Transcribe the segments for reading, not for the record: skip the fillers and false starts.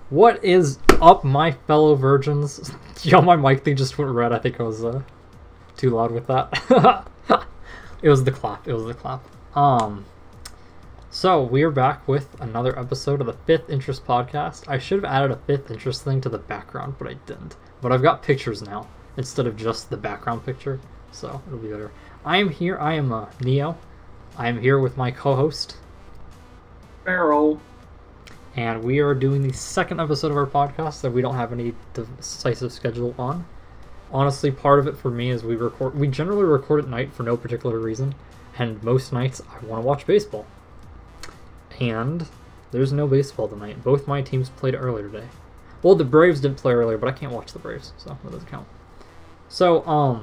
What is up, my fellow virgins? Yo, my mic thing just went red. I think I was too loud with that. It was the clap. It was the clap. So we are back with another episode of the Fifth Interest Podcast. I should have added a fifth interest thing to the background, but I didn't. But I've got pictures now instead of just the background picture, so it'll be better. I am here. I am Neo. I am here with my co-host Farrell. And we are doing the second episode of our podcast that we don't have any decisive schedule on. Honestly, part of it for me is we generally record at night for no particular reason, and most nights I want to watch baseball. And there's no baseball tonight. Both my teams played earlier today. Well, the Braves didn't play earlier, but I can't watch the Braves, so that doesn't count. So,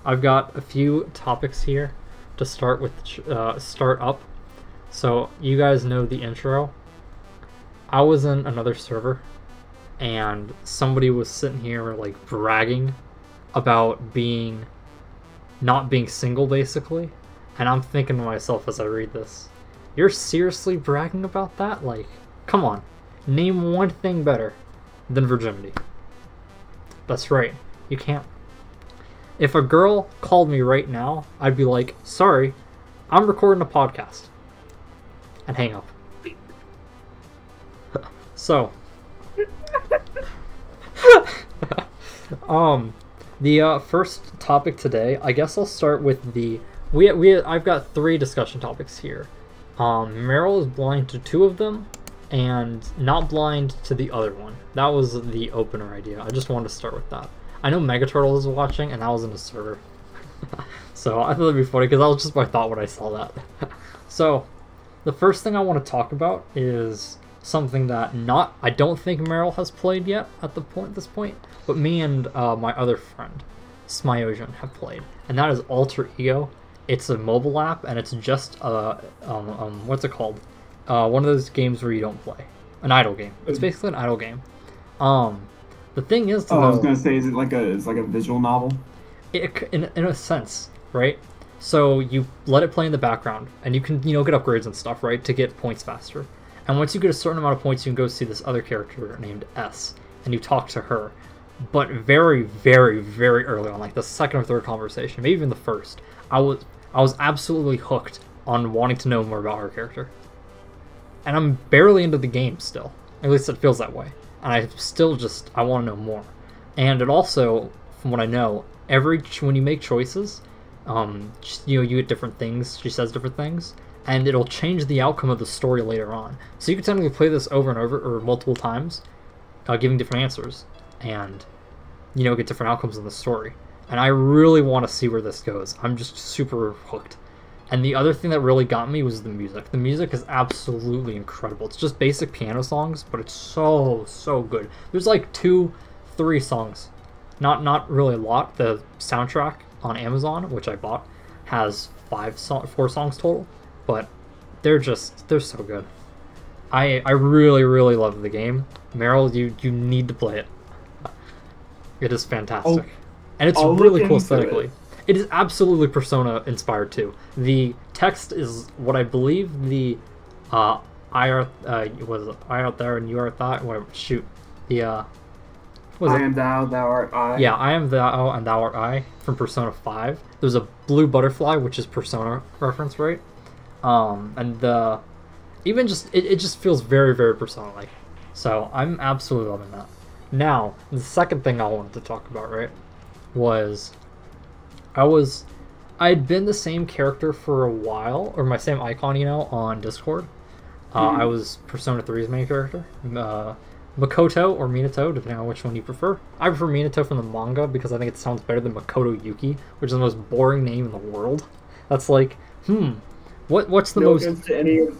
I've got a few topics here to start with, start up. So, you guys know the intro. I was in another server, and somebody was sitting here, like, bragging about not being single, basically. And I'm thinking to myself as I read this, you're seriously bragging about that? Like, come on. Name one thing better than virginity. That's right. You can't. If a girl called me right now, I'd be like, sorry, I'm recording a podcast. And hang up. So, the first topic today, I guess I'll start with I've got three discussion topics here. Meryl is blind to two of them, and not blind to the other one. That was the opener idea. I just wanted to start with that. I know Megaturtle is watching, and that was in the server. So I thought that'd be funny, because that was just my thought when I saw that. So, the first thing I want to talk about is something that I don't think Meryl has played yet at this point, but me and my other friend, Smyogen, have played, and that is Alter Ego. It's a mobile app, and it's just what's it called? One of those games where you don't play, an idle game. It's basically an idle game. The thing is, I was gonna say, is it like a visual novel? In a sense, right? So you let it play in the background, and you can get upgrades and stuff, right, to get points faster. And once you get a certain amount of points, you can go see this other character named S, and you talk to her. But very, very, very early on, like the second or third conversation, maybe even the first, I was absolutely hooked on wanting to know more about her character. And I'm barely into the game still. At least it feels that way. And I want to know more. And it also, from what I know, when you make choices, you get different things, she says different things, and it'll change the outcome of the story later on. So you can technically play this over and over, or multiple times, giving different answers, and, get different outcomes in the story. And I really want to see where this goes. I'm just super hooked. And the other thing that really got me was the music. The music is absolutely incredible. It's just basic piano songs, but it's so, so good. There's like 2-3 songs. Not really a lot. The soundtrack on Amazon, which I bought, has 4 songs total. But they're so good. I really, really love the game. Meryl, you need to play it. It is fantastic. And it's really cool aesthetically. It is absolutely Persona inspired too. The text is what I believe the I out there and you are that. Whatever. Shoot. I am thou, thou art I. Yeah, I am thou and thou art I from Persona 5. There's a blue butterfly, which is Persona reference, right? And it just feels very, very Persona-like. So I'm absolutely loving that. Now, the second thing I wanted to talk about, right, was I'd been the same character for a while, or my same icon, on Discord. I was Persona 3's main character, Makoto or Minato, depending on which one you prefer. I prefer Minato from the manga because I think it sounds better than Makoto Yuki, which is the most boring name in the world. That's like, what's the most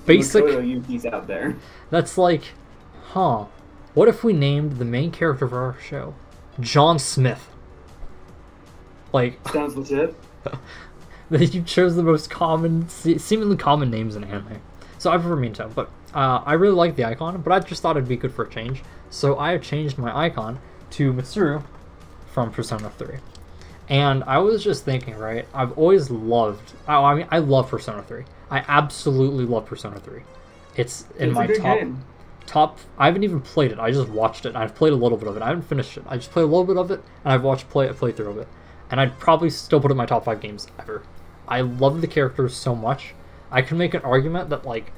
basic Makoto Yukis out there? That's like, what if we named the main character of our show John Smith? Like, sounds legit. You chose the most seemingly common names in anime. So I prefer Minato, but I really like the icon, but I just thought it'd be good for a change. So I have changed my icon to Mitsuru from Persona 3. And I was just thinking, right, I've always loved, I love Persona 3. I absolutely love Persona 3. It's in my top. Game. I haven't even played it. I just watched it. I've played a little bit of it. I haven't finished it. I just played a little bit of it, and I've watched a playthrough of it. And I'd probably still put it in my top 5 games ever. I love the characters so much. I can make an argument that, like,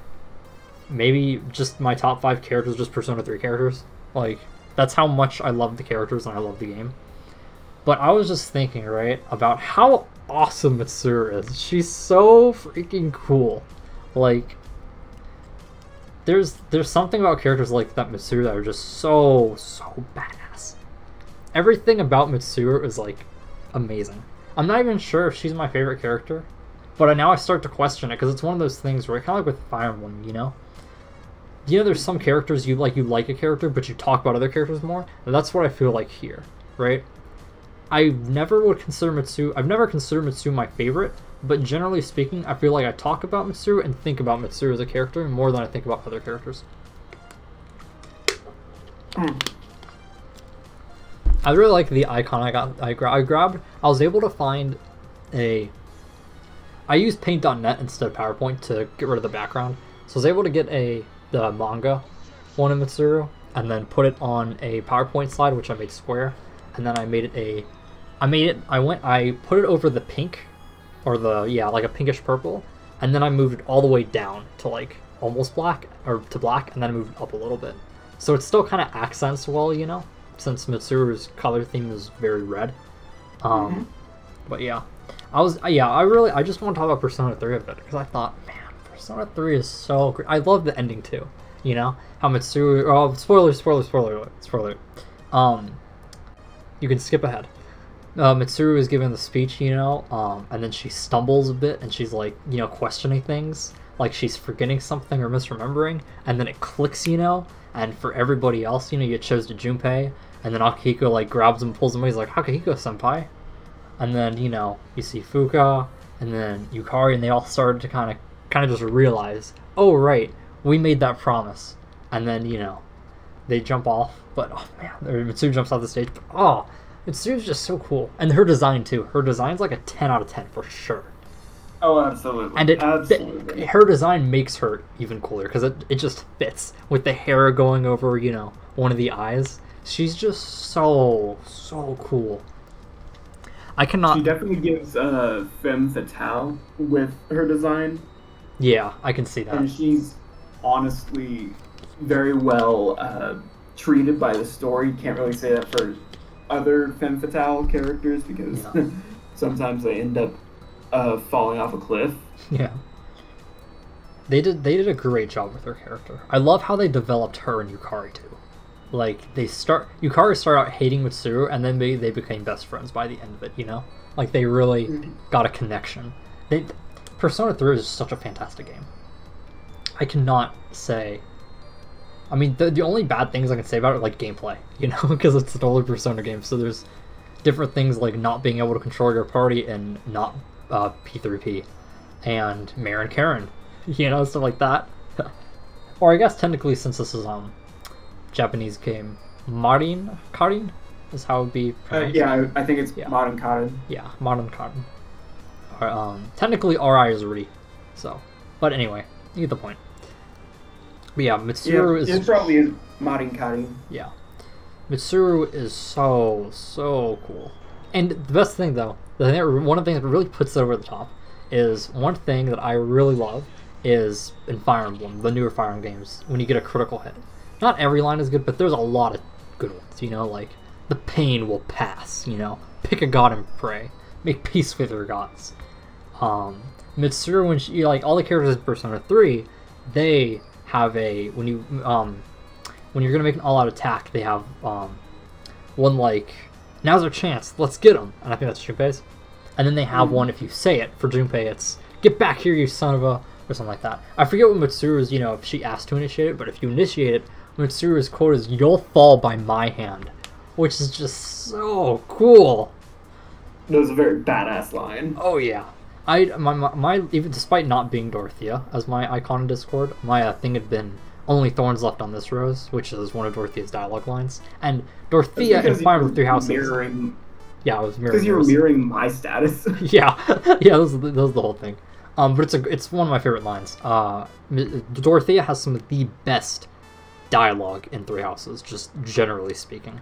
maybe just my top 5 characters just Persona 3 characters. Like, that's how much I love the characters and I love the game. But I was just thinking, right, about how awesome Mitsuru is. She's so freaking cool. Like, there's something about characters like that Mitsuru that are just so badass. Everything about Mitsuru is, like, amazing. I'm not even sure if she's my favorite character, but now I start to question it, because it's one of those things where, kind of like with Fire Emblem, you know? You know, there's some characters you like a character, but you talk about other characters more, and that's what I feel like here, right? I've never considered Mitsuru my favorite, but generally speaking, I feel like I talk about Mitsuru and think about Mitsuru as a character more than I think about other characters. I really like the icon I grabbed. I was able to find I used paint.net instead of PowerPoint to get rid of the background. So I was able to get the manga one in Mitsuru and then put it on a PowerPoint slide, which I made square, and then I put it over the pink, or like a pinkish purple, and then I moved it all the way down to like almost black, or to black, and then I moved it up a little bit. So it still kind of accents well, you know, since Mitsuru's color theme is very red. But yeah, I just want to talk about Persona 3 a bit, because I thought, man, Persona 3 is so great. I love the ending too, you know, how Mitsuru, oh, spoiler alert. You can skip ahead. Mitsuru is giving the speech, you know, and then she stumbles a bit, and she's like, you know, questioning things, like she's forgetting something or misremembering, and then it clicks, you know, and for everybody else, you know, it shows to Junpei, and then Akihiko like grabs him and pulls him away. He's like, Akihiko-senpai, and then, you know, you see Fuka, and then Yukari, and they all started to kind of just realize, oh right, we made that promise, and then, you know, they jump off, but oh man, Mitsuru jumps off the stage, but oh, Mitsuru's just so cool. And her design too. Her design's like a 10 out of 10 for sure. Oh, absolutely. And her design makes her even cooler, because it just fits with the hair going over, you know, one of the eyes. She's just so cool. I cannot... She definitely gives femme fatale with her design. Yeah, I can see that. And she's honestly very well treated by the story. Can't really say that for other femme fatale characters, because sometimes they end up falling off a cliff. Yeah, they did a great job with her character. I love how they developed her and Yukari too. Like Yukari started out hating Mitsuru, and then they became best friends by the end of it. You know, like they really got a connection. Persona 3 is such a fantastic game. I cannot say. I mean, the only bad things I can say about it are like gameplay, you know, because it's an older Persona game, so there's different things like not being able to control your party and not P3P, and Mare and Karen, you know, stuff like that. Or I guess technically, since this is Japanese game, Marin Karin is how it would be pronounced. Yeah, I think it's Marin Karin. Yeah, Marin Karin. Or, technically RI is Ri, so, but anyway, you get the point. But yeah, Mitsuru is... It probably is Marin Karin. Yeah. Mitsuru is so cool. And the best thing, though, one of the things that really puts it over the top is one thing that I really love is in Fire Emblem, the newer Fire Emblem games, when you get a critical hit. Not every line is good, but there's a lot of good ones, you know, like, the pain will pass, you know, pick a god and pray, make peace with your gods. Mitsuru, when she, like, all the characters in Persona 3, they have when you're gonna make an all-out attack, they have one like, now's our chance, let's get him, and I think that's Junpei's. And then they have one, if you say it, for Junpei it's, get back here, you son of a, or something like that. I forget what Mitsuru's, you know, if she asked to initiate it, but if you initiate it, Mitsuru's quote is, you'll fall by my hand, which is just so cool. That was a very badass line. Oh yeah. My even despite not being Dorothea as my icon in Discord, my thing had been only thorns left on this rose, which is one of Dorothea's dialogue lines. And Dorothea in Fire Emblem Three Houses. Yeah, I was mirroring. Because you were mirroring my status. Yeah, that was the whole thing. But it's one of my favorite lines. Dorothea has some of the best dialogue in Three Houses, just generally speaking.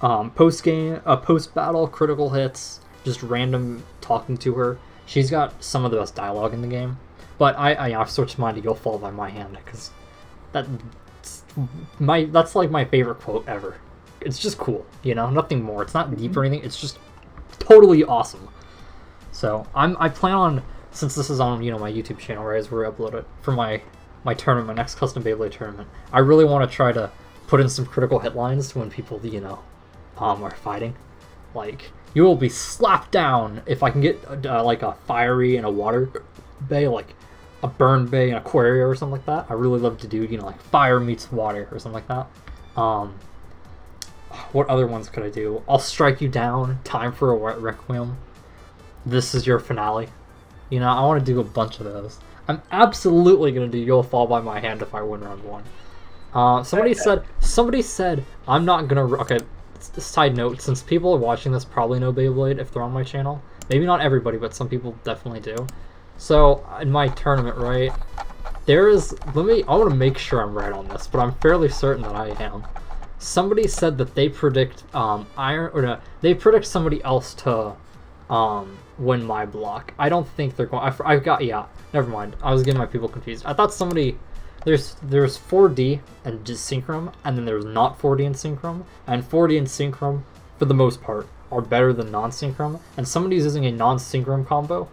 Post-battle critical hits, just random talking to her. She's got some of the best dialogue in the game. But I've switched mine to "You'll Fall by My Hand" because that's like my favorite quote ever. It's just cool, you know, nothing more. It's not deep or anything. It's just totally awesome. So I plan on, since this is on, you know, my YouTube channel, right, as we upload it for my tournament, my next custom Beyblade tournament. I really want to try to put in some critical hit lines when people, you know, are fighting. Like, "You will be slapped down," if I can get like a fiery and a water bay, like a burn bay and Aquaria or something like that. I really love to do, you know, like fire meets water or something like that. What other ones could I do? "I'll strike you down," "Time for a Requiem," "This is your finale." You know, I want to do a bunch of those. I'm absolutely going to do "You'll Fall by My Hand" if I win round 1. Somebody said I'm not going to... Okay, side note, since people are watching this probably know Beyblade if they're on my channel. Maybe not everybody, but some people definitely do. So, in my tournament, right, there is... I want to make sure I'm right on this, but I'm fairly certain that I am. Somebody said that they predict they predict somebody else to win my block. I don't think they're going... yeah, never mind. I was getting my people confused. I thought somebody... There's 4D and just Synchrom, and then there's not 4D and Synchrom, and 4D and Synchrom, for the most part, are better than non-Synchrom, and somebody's using a non-Synchrom combo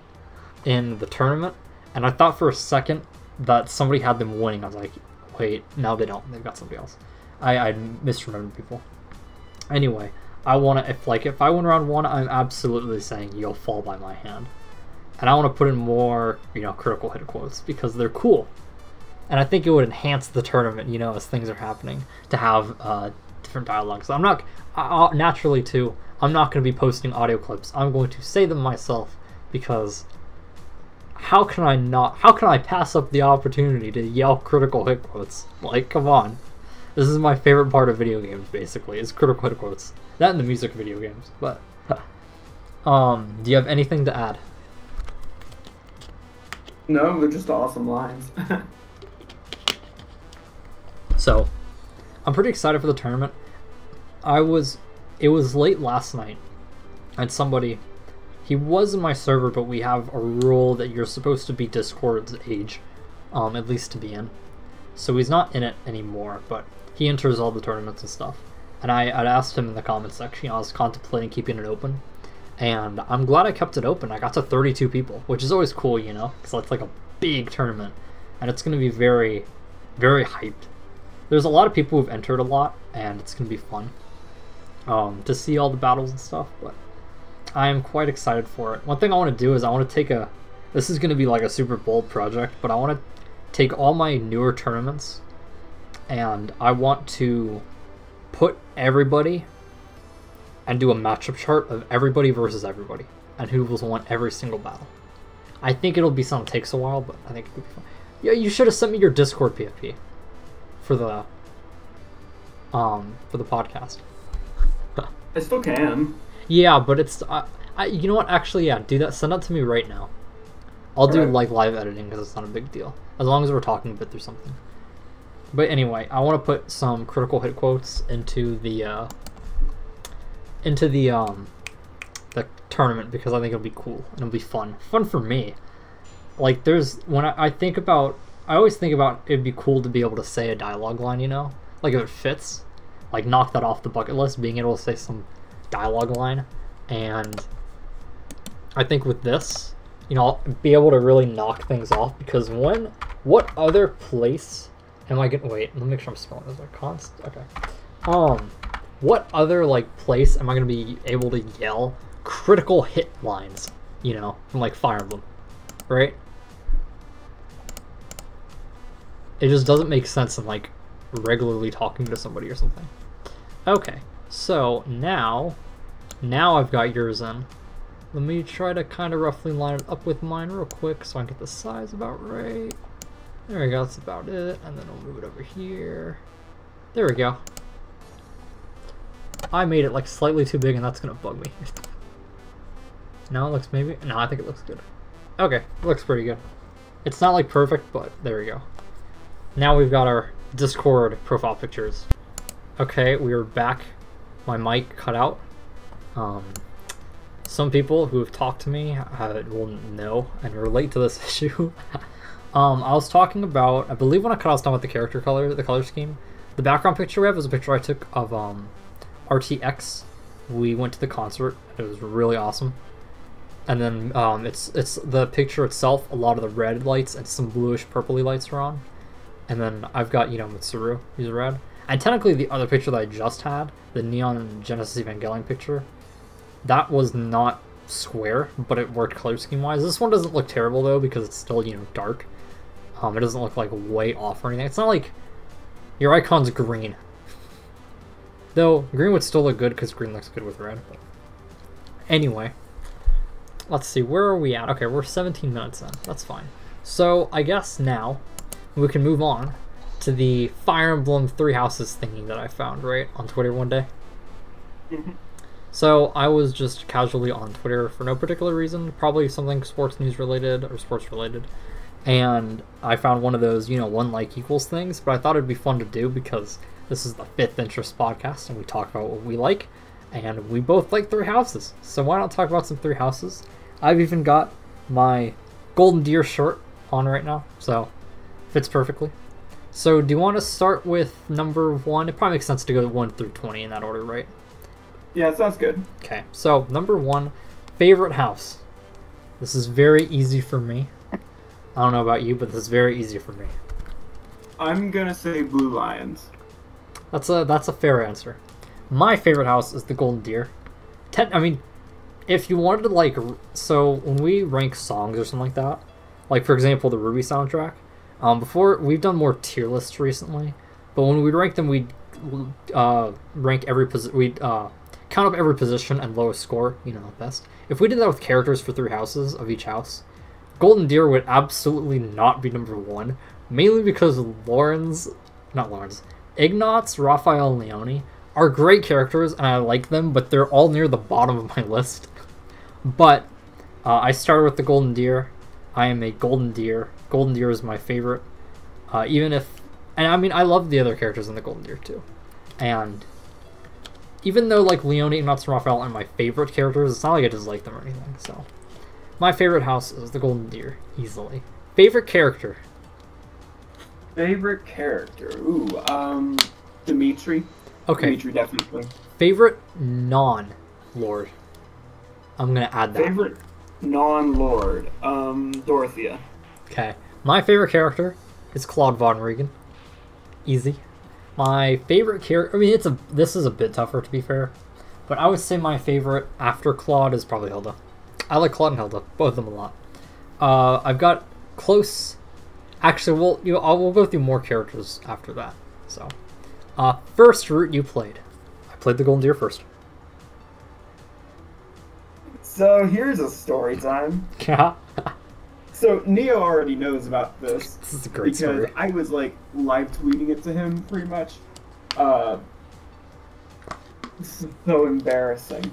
in the tournament, and I thought for a second that somebody had them winning. I was like, wait, no, they don't. They've got somebody else. I misremembered people. Anyway, I want to, if I win round 1, I'm absolutely saying "You'll Fall by My Hand." And I want to put in more, you know, critical hit quotes because they're cool. And I think it would enhance the tournament, you know, as things are happening, to have different dialogues. I'm not, naturally too, I'm not going to be posting audio clips. I'm going to say them myself because how can I pass up the opportunity to yell critical hit quotes? Like, come on. This is my favorite part of video games, basically, is critical hit quotes. That and the music video games, but... do you have anything to add? No, they're just awesome lines. So, I'm pretty excited for the tournament. It was late last night, and somebody... He was in my server, but we have a rule that you're supposed to be Discord's age, at least to be in. So he's not in it anymore, but he enters all the tournaments and stuff. And I'd asked him in the comment section, I was contemplating keeping it open. And I'm glad I kept it open. I got to 32 people, which is always cool, you know, because it's like a big tournament. And it's going to be very, very hyped. There's a lot of people who've entered a lot, and it's going to be fun to see all the battles and stuff, but I am quite excited for it. One thing I want to do is I want to take this is going to be like a super bold project, but I want to take all my newer tournaments and I want to put everybody and do a matchup chart of everybody versus everybody and who will win every single battle. I think it'll be something that takes a while, but I think it'll be fun. Yeah, you should have sent me your Discord PFP for the podcast. I still can. Yeah, but it's you know what? Actually, yeah, do that. Send that to me right now. I'll do like live editing because it's not a big deal, as long as we're talking a bit through something. But anyway, I want to put some critical hit quotes into the tournament because I think it'll be cool and it'll be fun for me. Like when I think about, I always think about it'd be cool to be able to say a dialogue line, you know, like if it fits, like knock that off the bucket list, being able to say some dialogue line. And I think with this, you know, I'll be able to really knock things off because what other place am I gonna, wait, let me make sure I'm spelling this right, const, okay. What other like place am I gonna be able to yell critical hit lines, you know, from like Fire Emblem, right? It just doesn't make sense in like regularly talking to somebody or something. Okay, so now I've got yours in. Let me try to kind of roughly line it up with mine real quick so I can get the size about right. There we go, that's about it. And then we'll move it over here. There we go. I made it like slightly too big and that's gonna bug me. Now it looks maybe, no, I think it looks good. Okay, it looks pretty good. It's not like perfect, but there we go. Now we've got our Discord profile pictures. Okay, we are back. My mic cut out. Some people who have talked to me will know and relate to this issue. I was talking about, I believe when I cut out done with the the color scheme, the background picture we have is a picture I took of RTX. We went to the concert. It was really awesome. And then it's the picture itself. A lot of the red lights and some bluish purpley lights are on. And then I've got Mitsuru. He's red. And technically the other picture that I just had, the Neon Genesis Evangelion picture, that was not square, but it worked color scheme wise. This one doesn't look terrible though because it's still dark. It doesn't look like way off or anything. It's not like your icon's green. Though green would still look good because green looks good with red. But anyway, let's see, where are we at? Okay, we're 17 minutes in. That's fine. So I guess now we can move on to the Fire Emblem Three Houses thingy that I found right on Twitter one day. So I was just casually on Twitter for no particular reason, probably something sports news related or sports related, and I found one of those, one like equals things, but I thought it'd be fun to do because this is the Fifth Interest podcast and we talk about what we like, and we both like Three Houses, so why not talk about some Three Houses? I've even got my Golden Deer shirt on right now, so fits perfectly. So do you want to start with number 1? It probably makes sense to go 1 through 20 in that order, right? Yeah, it sounds good. Okay, so number 1, favorite house. This is very easy for me. I don't know about you, but this is very easy for me. I'm gonna say Blue Lions. That's a fair answer. My favorite house is the Golden Deer. I mean, if you wanted to so when we rank songs or something like that, like for example the Ruby soundtrack, before we've done more tier lists recently, but when we rank them, we'd rank every we'd count up every position and lowest score, best. If we did that with characters for 3 houses of each house, Golden Deer would absolutely not be number 1, mainly because Ignatz, Raphael, and Leone are great characters and I like them, but they're all near the bottom of my list. But I started with the Golden Deer. I am a Golden Deer. Golden Deer is my favorite. I love the other characters in the Golden Deer too. And even though Leone, Ignatz, and Raphael are my favorite characters, it's not like I dislike them or anything. So my favorite house is the Golden Deer, easily. Favorite character? Favorite character? Ooh, Dimitri. Okay. Dimitri, definitely. Favorite non-Lord? I'm gonna add that. Favorite non-Lord? Dorothea. Okay. My favorite character is Claude Von Regan. Easy. My favorite character... this is a bit tougher, to be fair. But I would say my favorite after Claude is probably Hilda. I like Claude and Hilda. Both of them a lot. I've got close... Actually, we'll go through more characters after that. So, first route you played. I played the Golden Deer first. So here's a story time. Yeah. So Neo already knows about this. This is a great story. Because I was live tweeting it to him pretty much. This is so embarrassing.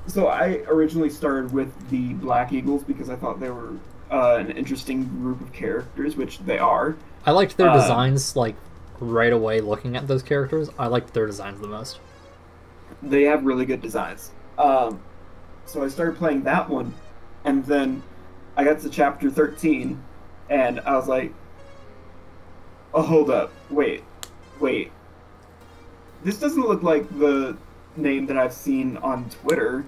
So I originally started with the Black Eagles because I thought they were an interesting group of characters, which they are. I liked their designs right away. Looking at those characters, I liked their designs the most. They have really good designs. So I started playing that one. And then I got to chapter 13, and I was like, oh, hold up. Wait. This doesn't look like the name that I've seen on Twitter.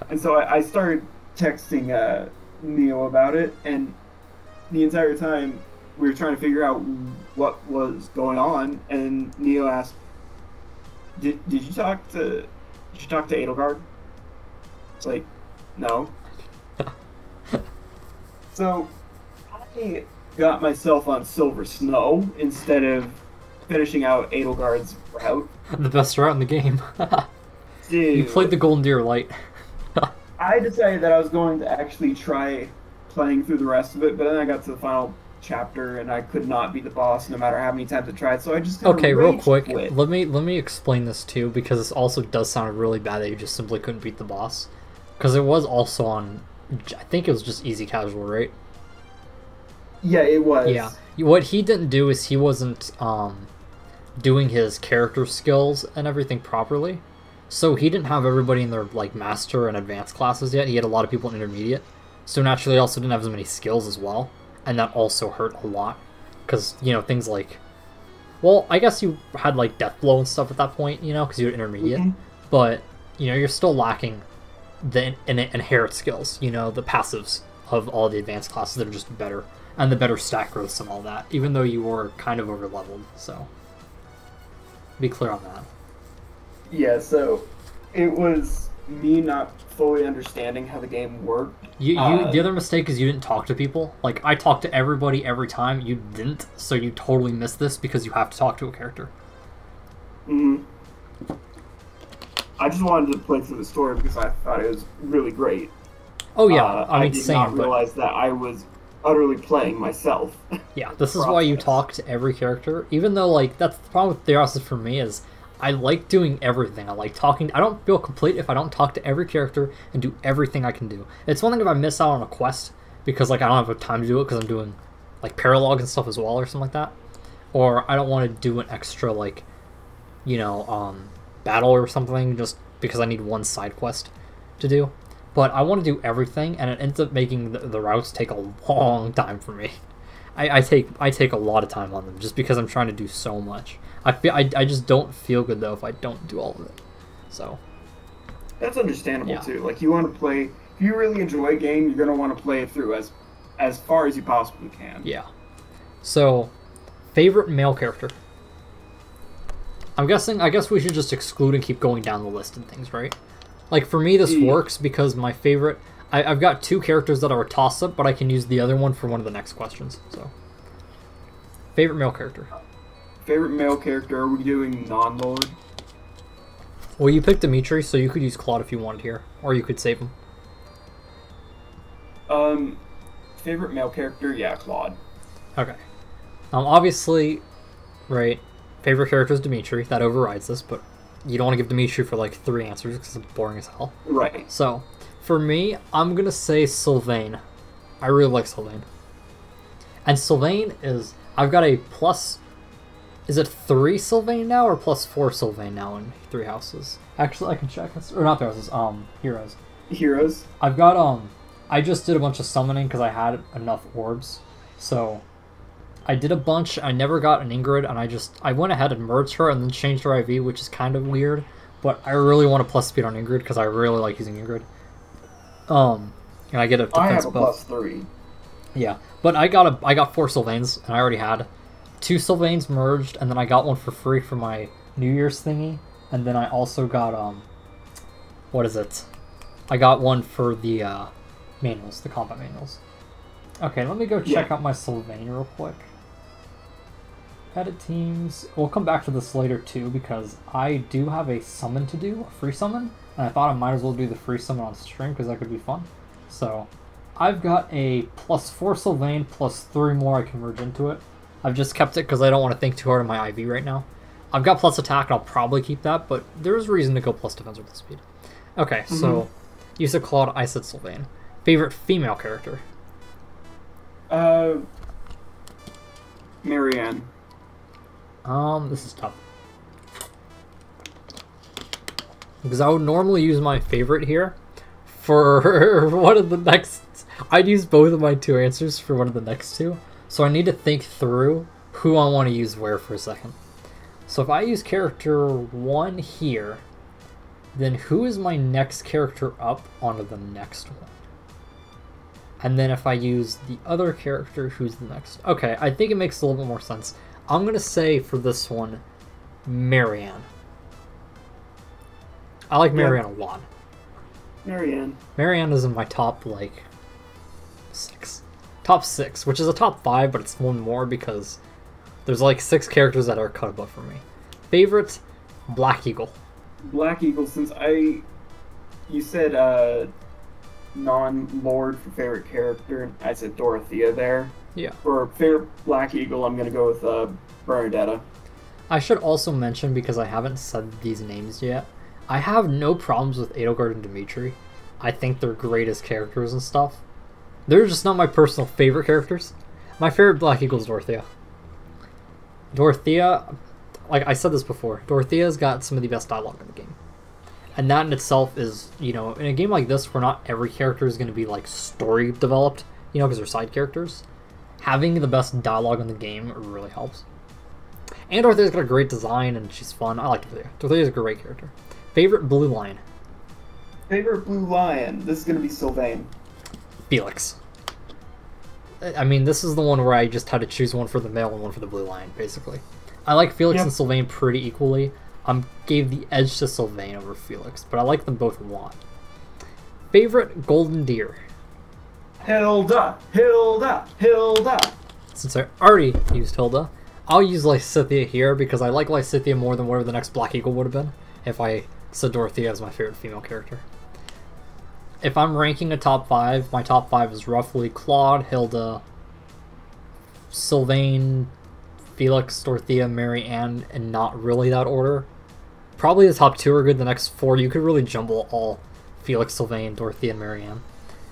And so I started texting Neo about it, and the entire time we were trying to figure out what was going on, and Neo asked, Did you talk to Edelgard? It's like, no. So I got myself on Silver Snow instead of finishing out Edelgard's route. The best route in the game. Dude, you played the Golden Deer light. I decided that I was going to actually try playing through the rest of it, but then I got to the final chapter and I could not beat the boss no matter how many times I tried, so I just real quick, quit. let me explain this too, because this also does sound really bad that you just simply couldn't beat the boss. Because it was also on, I think it was just easy casual, right? Yeah, it was. Yeah. What he didn't do is he wasn't doing his character skills and everything properly. So he didn't have everybody in their like master and advanced classes yet. He had a lot of people in intermediate. So naturally, he also didn't have as many skills as well, and that also hurt a lot. Because things like, well, I guess you had like death blow and stuff at that point, because you're intermediate. But you're still lacking the inherent skills, the passives of all the advanced classes that are just better, and the better stat growths and all that. Even though you were kind of over leveled, so be clear on that. Yeah, so it was me not fully understanding how the game worked. The other mistake is you didn't talk to people. Like, I talked to everybody every time. You didn't, so you totally missed this because you have to talk to a character. I just wanted to play through the story because I thought it was really great. Oh yeah, I mean, did same. not realize that I was utterly playing myself. Yeah, this is why you talk to every character, even though like that's the problem with Theosis for me is I like doing everything. I like talking. I don't feel complete if I don't talk to every character and do everything I can do. It's one thing if I miss out on a quest because like I don't have time to do it because I'm doing like paralogs and stuff as well or something like that, or I don't want to do an extra like battle or something just because I need one side quest to do. But I want to do everything, and it ends up making the routes take a long time for me. I take a lot of time on them just because I'm trying to do so much. I just don't feel good though if I don't do all of it. So that's understandable too. Like you want to play, if you really enjoy a game, you're gonna want to play it through as far as you possibly can. Yeah. So, favorite male character. I guess we should just exclude and keep going down the list and things, right? Like for me, this works because my favorite. I've got two characters that are a toss-up, but I can use the other one for one of the next questions. So, favorite male character. Favorite male character, are we doing non-lord? Well, you picked Dimitri, so you could use Claude if you wanted here. Or you could save him. Favorite male character, yeah, Claude. Okay. Obviously, right, favorite character is Dimitri. That overrides this, but you don't want to give Dimitri for like 3 answers because it's boring as hell. Right. So, for me, I'm going to say Sylvain. I really like Sylvain. And Sylvain is... I've got a plus... Is it 3 Sylvain now or plus 4 Sylvain now in 3 houses? Actually, I can check. Or not 3 houses, heroes. Heroes? I've got, I just did a bunch of summoning because I had enough orbs. So, I did a bunch. I never got an Ingrid, and I went ahead and merged her and then changed her IV, which is kind of weird. But I really want a plus speed on Ingrid because I really like using Ingrid. And I get a defense I have a buff. plus 3. Yeah, but I got 4 Sylvains, and I already had 2 Sylvains merged, and then I got one for free for my New Year's thingy, and then I also got what is it? I got one for the manuals, the combat manuals. Okay, let me go check out my Sylvain real quick. Edit teams. We'll come back to this later too because I do have a summon to do, a free summon, and I thought I might as well do the free summon on stream because that could be fun. So, I've got a plus 4 Sylvain plus 3 more I can merge into it. I've just kept it because I don't want to think too hard on my IV right now. I've got plus attack and I'll probably keep that, but there's reason to go plus defense or plus speed. Okay, so you said Claude, I said Sylvain. Favorite female character? Marianne. This is tough. Because I would normally use my favorite here for one of the next... I'd use both of my 2 answers for one of the next 2. So I need to think through who I want to use where for a second. So if I use character 1 here, then who is my next character up onto the next one? And then if I use the other character, who's the next? Okay, I think it makes a little bit more sense. I'm going to say for this one, Marianne. I like Marianne a lot. Marianne. Marianne is in my top, like, 6. Top 6, which is a top 5, but it's one more because there's like 6 characters that are cut above for me. Favorite, Black Eagle. Black Eagle, since you said non-lord for favorite character, I said Dorothea there. Yeah. For favorite Black Eagle, I'm gonna go with Bernadetta. I should also mention, because I haven't said these names yet, I have no problems with Edelgard and Dimitri. I think they're great as characters and stuff. They're just not my personal favorite characters. My favorite Black Eagle is Dorothea. Dorothea, like I said this before, Dorothea's got some of the best dialogue in the game. And that in itself is, you know, in a game like this where not every character is going to be like story developed, you know, because they're side characters, having the best dialogue in the game really helps. And Dorothea's got a great design and she's fun. I like Dorothea. Dorothea's a great character. Favorite Blue Lion? Favorite Blue Lion? This is going to be Sylvain. Felix. I mean, this is the one where I just had to choose one for the male and one for the Blue Lion, basically. I like Felix and Sylvain pretty equally. Gave the edge to Sylvain over Felix, but I like them both a lot. Favorite Golden Deer? Hilda! Hilda! Hilda! Since I already used Hilda, I'll use Lysithea here because I like Lysithea more than whatever the next Black Eagle would have been if I said Dorothea as my favorite female character. If I'm ranking a top 5, my top 5 is roughly Claude, Hilda, Sylvain, Felix, Dorothea, Mary Ann, and not really that order. Probably the top 2 are good, the next 4 you could really jumble all Felix, Sylvain, Dorothea, and Mary Ann.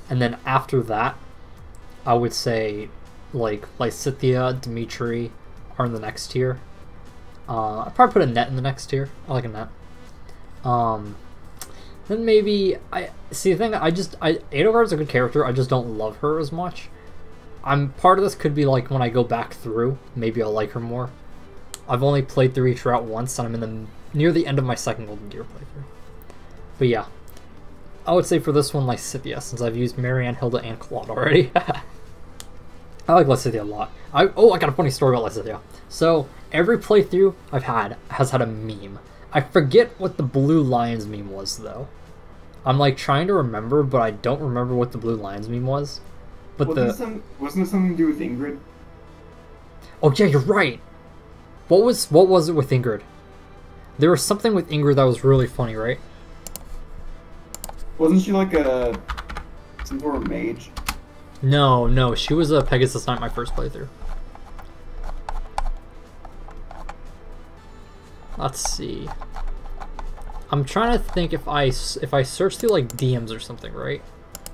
And then after that, I would say like Lysithea, Dimitri are in the next tier. I'd probably put Annette in the next tier. I like Annette. Then maybe the thing. Edelgard's a good character. I just don't love her as much. Part of this could be like when I go back through, maybe I'll like her more. I've only played through each route once, and I'm in near the end of my second Golden Deer playthrough. But yeah, I would say for this one Lysithea, since I've used Marianne, Hilda, and Claude already. I like Lysithea a lot. I got a funny story about Lysithea. So every playthrough I've had has had a meme. I forget what the Blue Lions meme was though. I'm like trying to remember, but I don't remember what the Blue Lions meme was. But wasn't it something to do with Ingrid? Oh yeah, you're right. What was it with Ingrid? There was something with Ingrid that was really funny, right? Wasn't she like some sort of mage? No, she was a Pegasus Knight my first playthrough. Let's see. I'm trying to think if I search through like DMs or something, right?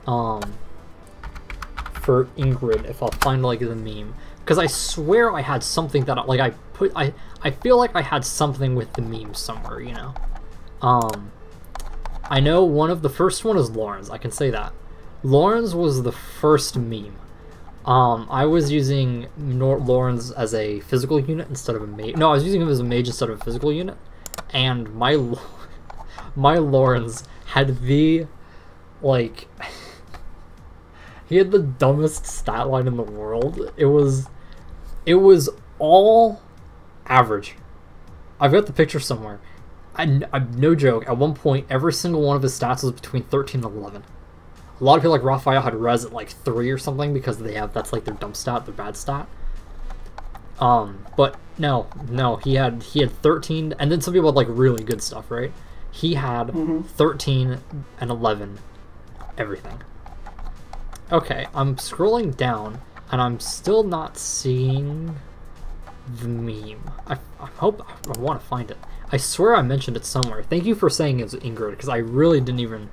For Ingrid, if I'll find like the meme, because I swear I had something that like I feel like I had something with the meme somewhere, you know. I know the first one is Lauren's. I can say that. Lauren's was the first meme. I was using Lauren's as a physical unit instead of a mage. No, I was using him as a mage instead of a physical unit, and my Lauren's had the like. He had the dumbest stat line in the world. It was all average. I've got the picture somewhere. I'm no joke. At one point, every single one of his stats was between 13 and 11. A lot of people like Raphael had res at like 3 or something because that's like their dumb stat, their bad stat. But no, he had 13, and then some people had like really good stuff, right? He had 13 and 11, everything. Okay, I'm scrolling down, and I'm still not seeing the meme. I want to find it. I swear I mentioned it somewhere. Thank you for saying it was Ingrid, because I really didn't even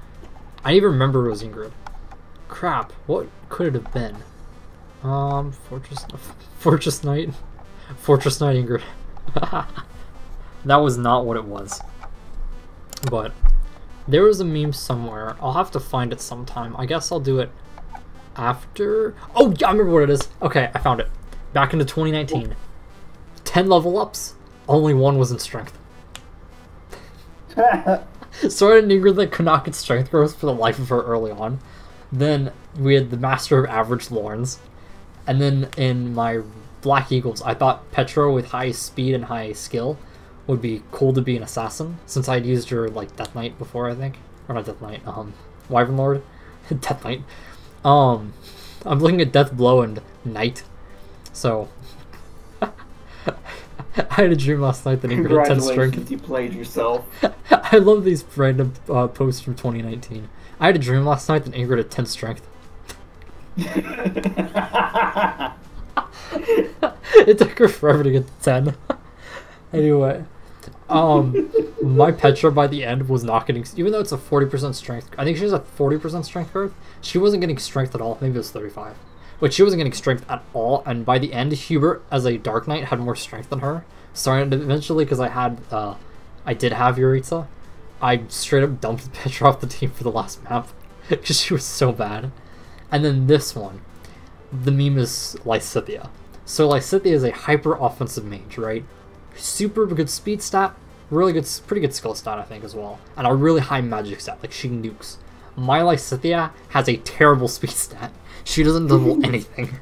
remember it was Ingrid. Crap, what could it have been? Fortress Knight Ingrid. That was not what it was. But there was a meme somewhere. I'll have to find it sometime. I guess I'll do it after. Oh, yeah, I remember what it is. Okay, I found it. Back into 2019. 10 level ups. Only 1 was in strength. So I had an Ingrid that could not get strength growth for the life of her early on. Then we had the Master of Average Lawrence. And then in my Black Eagles, I thought Petra with high speed and high skill would be cool to be an assassin, since I'd used her like Death Knight before, I think. Or not Death Knight, Wyvern Lord. Death Knight. I'm looking at Death Blow and Knight. So I had a dream last night that Ingrid had 10 strength. You played yourself. I love these random posts from 2019. I had a dream last night that Ingrid had 10 strength. It took her forever to get to 10. Anyway, my Petra by the end was not getting, even though it's a 40% strength, I think she has a 40% strength growth, she wasn't getting strength at all. Maybe it was 35. but she wasn't getting strength at all. And by the end, Hubert as a Dark Knight had more strength than her. So eventually, because I did have Yuritsa, I straight up dumped the picture off the team for the last map because she was so bad. And then this one, the meme is Lysithea. So Lysithea is a hyper offensive mage, right? Super good speed stat, really good, pretty good skill stat I think as well, and a really high magic stat. Like she nukes. My Lysithea has a terrible speed stat. She doesn't double anything.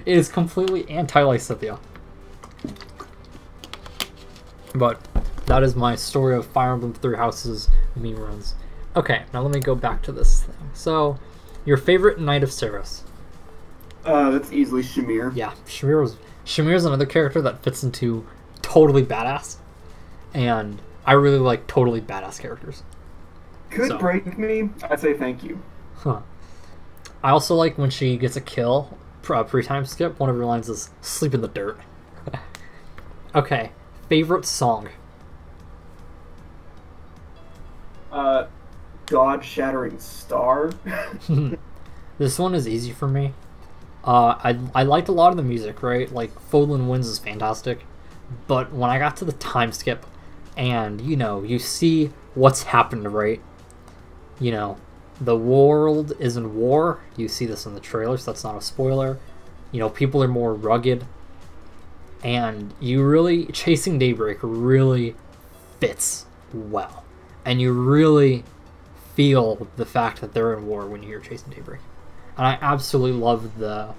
It is completely anti-Lysithea. But that is my story of Fire Emblem Three Houses meme runs. Okay, now let me go back to this thing. So, your favorite Knight of Ceres? That's easily Shamir. Yeah, Shamir's another character that fits into totally badass, and I really like totally badass characters. Could break me, I'd say thank you. Huh. I also like when she gets a kill pre-time skip. One of her lines is "sleep in the dirt." Okay, favorite song? God-Shattering Star. This one is easy for me. I liked a lot of the music, right? Like Fodlan Winds is fantastic, but when I got to the time skip, and you see what's happened, right? The world is in war. You see this in the trailer, so that's not a spoiler. People are more rugged, and Chasing Daybreak really fits well, and you really feel the fact that they're in war when you hear Chasing Daybreak. And I absolutely love the...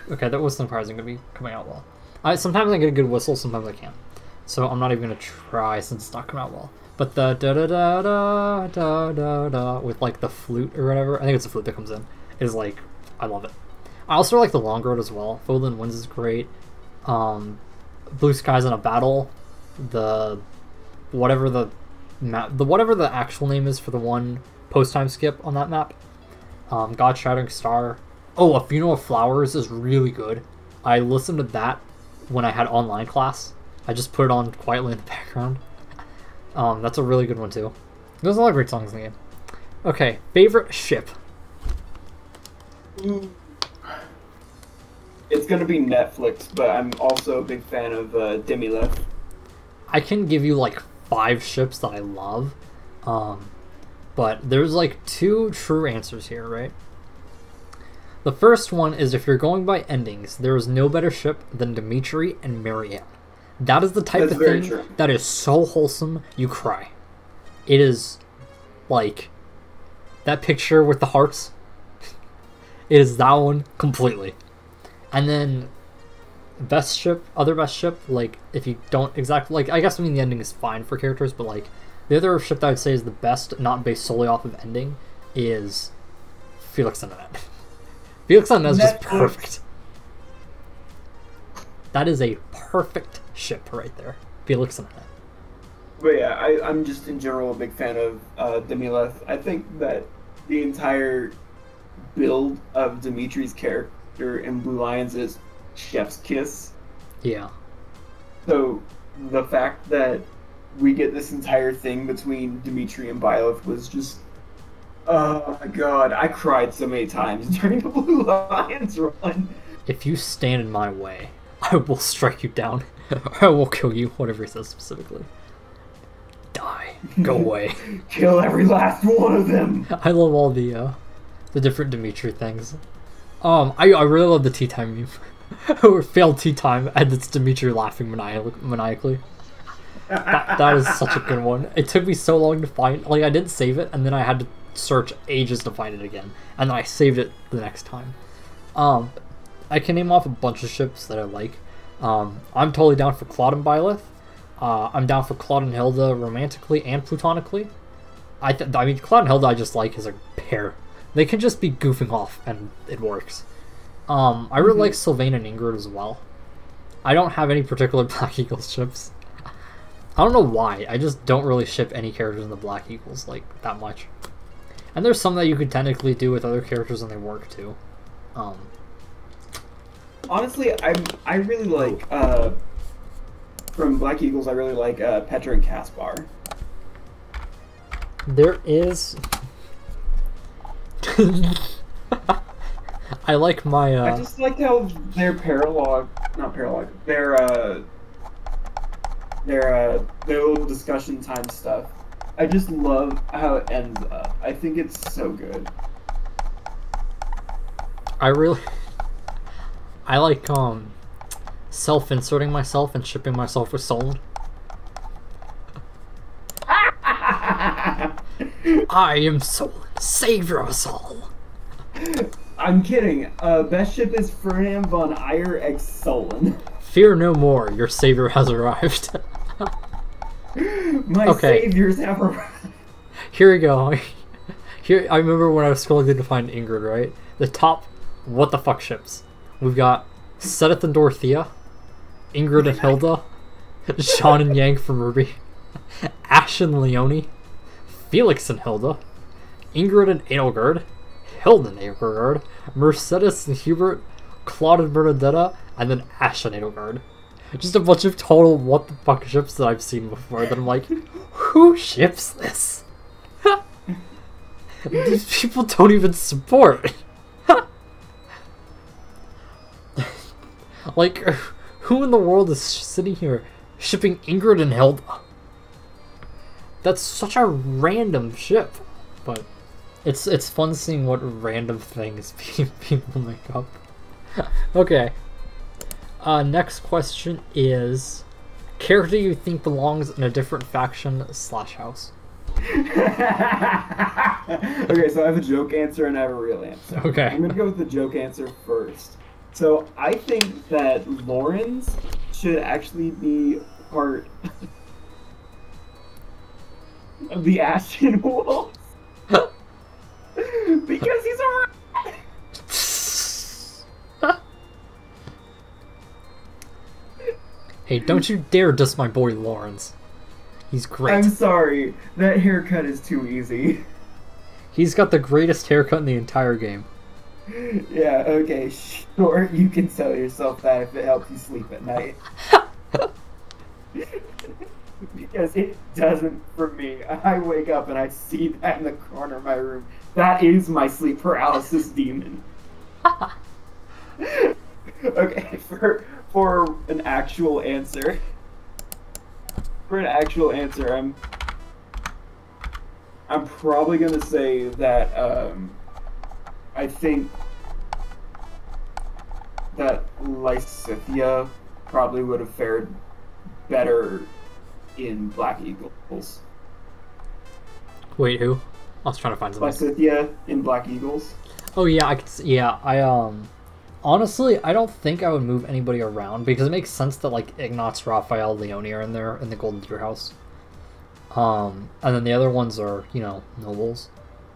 Okay, that wasn't surprising to be coming out well. Sometimes I get a good whistle, sometimes I can't. So I'm not even going to try since it's not coming out well. But the da-da-da-da-da-da-da with like the flute or whatever, I think it's the flute that comes in, is like, I love it. I also like the Long Road as well. Fodlan Winds is great. Blue Skies in a Battle. Whatever the actual name is for the one post-time skip on that map. God-Shattering Star. Oh, A Funeral of Flowers is really good. I listened to that when I had online class. I just put it on quietly in the background. That's a really good one too. There's a lot of great songs in the game. Okay, favorite ship? It's gonna be Netflix, but I'm also a big fan of Demileth. I can give you like 5 ships that I love. But there's like 2 true answers here, right? The first one is if you're going by endings, there is no better ship than Dimitri and Marianne. That is the type of thing that is so wholesome, you cry. It is like that picture with the hearts. It is that one completely. And then other best ship, like if you don't exactly, like I guess the ending is fine for characters, but like the other ship that I would say is the best, not based solely off of ending, is Felix and Annette. Felix and Annette is just perfect. That is a perfect ship right there. Felix and Annette. But yeah, I'm just in general a big fan of Demileth. I think that the entire build of Dimitri's character in Blue Lions is chef's kiss. Yeah. So the fact that we get this entire thing between Dimitri and Byleth was just, oh my god, I cried so many times during the Blue Lions run. If you stand in my way, I will strike you down. Or I will kill you, whatever he says specifically. Die. Go away. Kill every last one of them. I love all the different Dimitri things. I really love the tea time meme. Or failed tea time, and it's Dimitri laughing maniacally. That is such a good one. It took me so long to find, like I didn't save it, and then I had to search ages to find it again, and then I saved it the next time. I can name off a bunch of ships that I like. I'm totally down for Claude and Byleth. I'm down for Claude and Hilda romantically and platonically. I mean, Claude and Hilda I just like as a pair. They can just be goofing off, and it works. I really like Sylvain and Ingrid as well. I don't have any particular Black Eagles ships. I don't know why. I just don't really ship any characters in the Black Eagles like that much. And there's some that you could technically do with other characters and they work too. Honestly, I really like from Black Eagles. I really like Petra and Caspar. There is I like my. I just like how their paralogue, not paralogue, their little discussion time stuff. I just love how it ends up. I think it's so good. I like self-inserting myself and shipping myself with Solon. I am Solon, savior of us all. I'm kidding. Best ship is Ferdinand von Eyre x Solon. Fear no more, your savior has arrived. My saviors have arrived. Here we go. Here, I remember when I was scrolling to find Ingrid, right? The top what the fuck ships. We've got Sedith and Dorothea, Ingrid and Hilda, Sean and Yang from Ruby, Ash and Leonie, Felix and Hilda, Ingrid and Edelgard, Hilda and Edelgard, Mercedes and Hubert, Claude and Bernadetta, and then Ash and Edelgard. Just a bunch of total what the fuck ships that I've seen before that I'm like, who ships this? These people don't even support. Like, who in the world is sitting here shipping Ingrid and Hilda? That's such a random ship, but it's fun seeing what random things people make up. Okay. Next question is, character you think belongs in a different faction / house? Okay, so I have a joke answer and I have a real answer. Okay. I'm gonna go with the joke answer first. So I think that Lawrence should actually be part of the Ashen Wolves. Because he's a rat. Hey, don't you dare diss my boy Lawrence. He's great. I'm sorry, that haircut is too easy. He's got the greatest haircut in the entire game. Yeah, okay, sure, you can tell yourself that if it helps you sleep at night. Because it doesn't for me. I wake up and I see that in the corner of my room. That is my sleep paralysis demon. Okay, for an actual answer. I'm probably gonna say that I think that Lysithea probably would have fared better in Black Eagles. Wait, who? I was trying to find something. Lysithea in Black Eagles. Oh yeah, I honestly, I don't think I would move anybody around because it makes sense that like Ignatz, Raphael, Leonie are in there in the Golden Deer House. And then the other ones are, you know, nobles.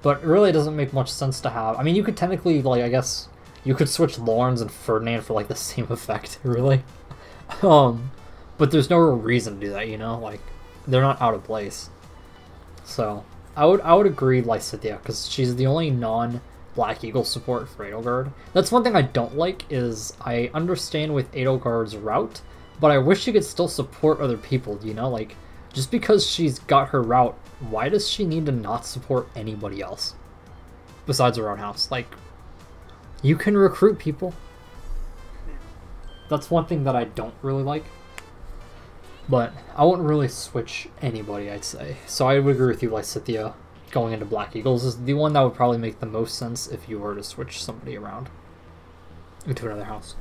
But really, it doesn't make much sense to have. I mean, you could technically, like, I guess you could switch Lawrence and Ferdinand for like the same effect, really. But there's no real reason to do that, you know? Like, they're not out of place. So, I would agree Lysithea, because she's the only non-Black Eagle support for Edelgard. That's one thing I don't like, is I understand with Edelgard's route, but I wish she could still support other people, you know? Like, just because she's got her route, why does she need to not support anybody else? Besides her own house. Like, you can recruit people. That's one thing that I don't really like. But I wouldn't really switch anybody, I'd say. So I would agree with you, Lysithea going into Black Eagles is the one that would probably make the most sense if you were to switch somebody around into another house.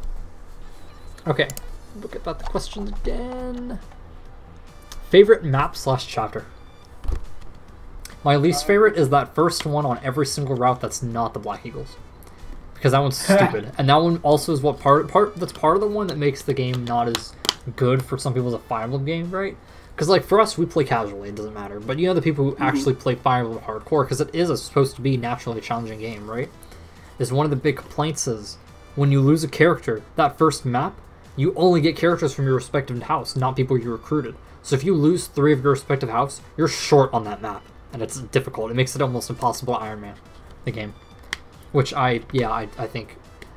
Okay, look about the questions again. Favorite map / chapter? My least favorite is that first one on every single route that's not the Black Eagles. Because that one's stupid. And that one also is what that's part of the one that makes the game not as good for some people as a Fire Emblem game, right? Because like for us, we play casually, it doesn't matter. But you know the people who actually play Fire Emblem hardcore, because it is supposed to be naturally a challenging game, right? Is one of the big complaints is when you lose a character, that first map, you only get characters from your respective house, not people you recruited. So if you lose 3 of your respective house, you're short on that map. And it's difficult. It makes it almost impossible to Iron Man the game. Which I think,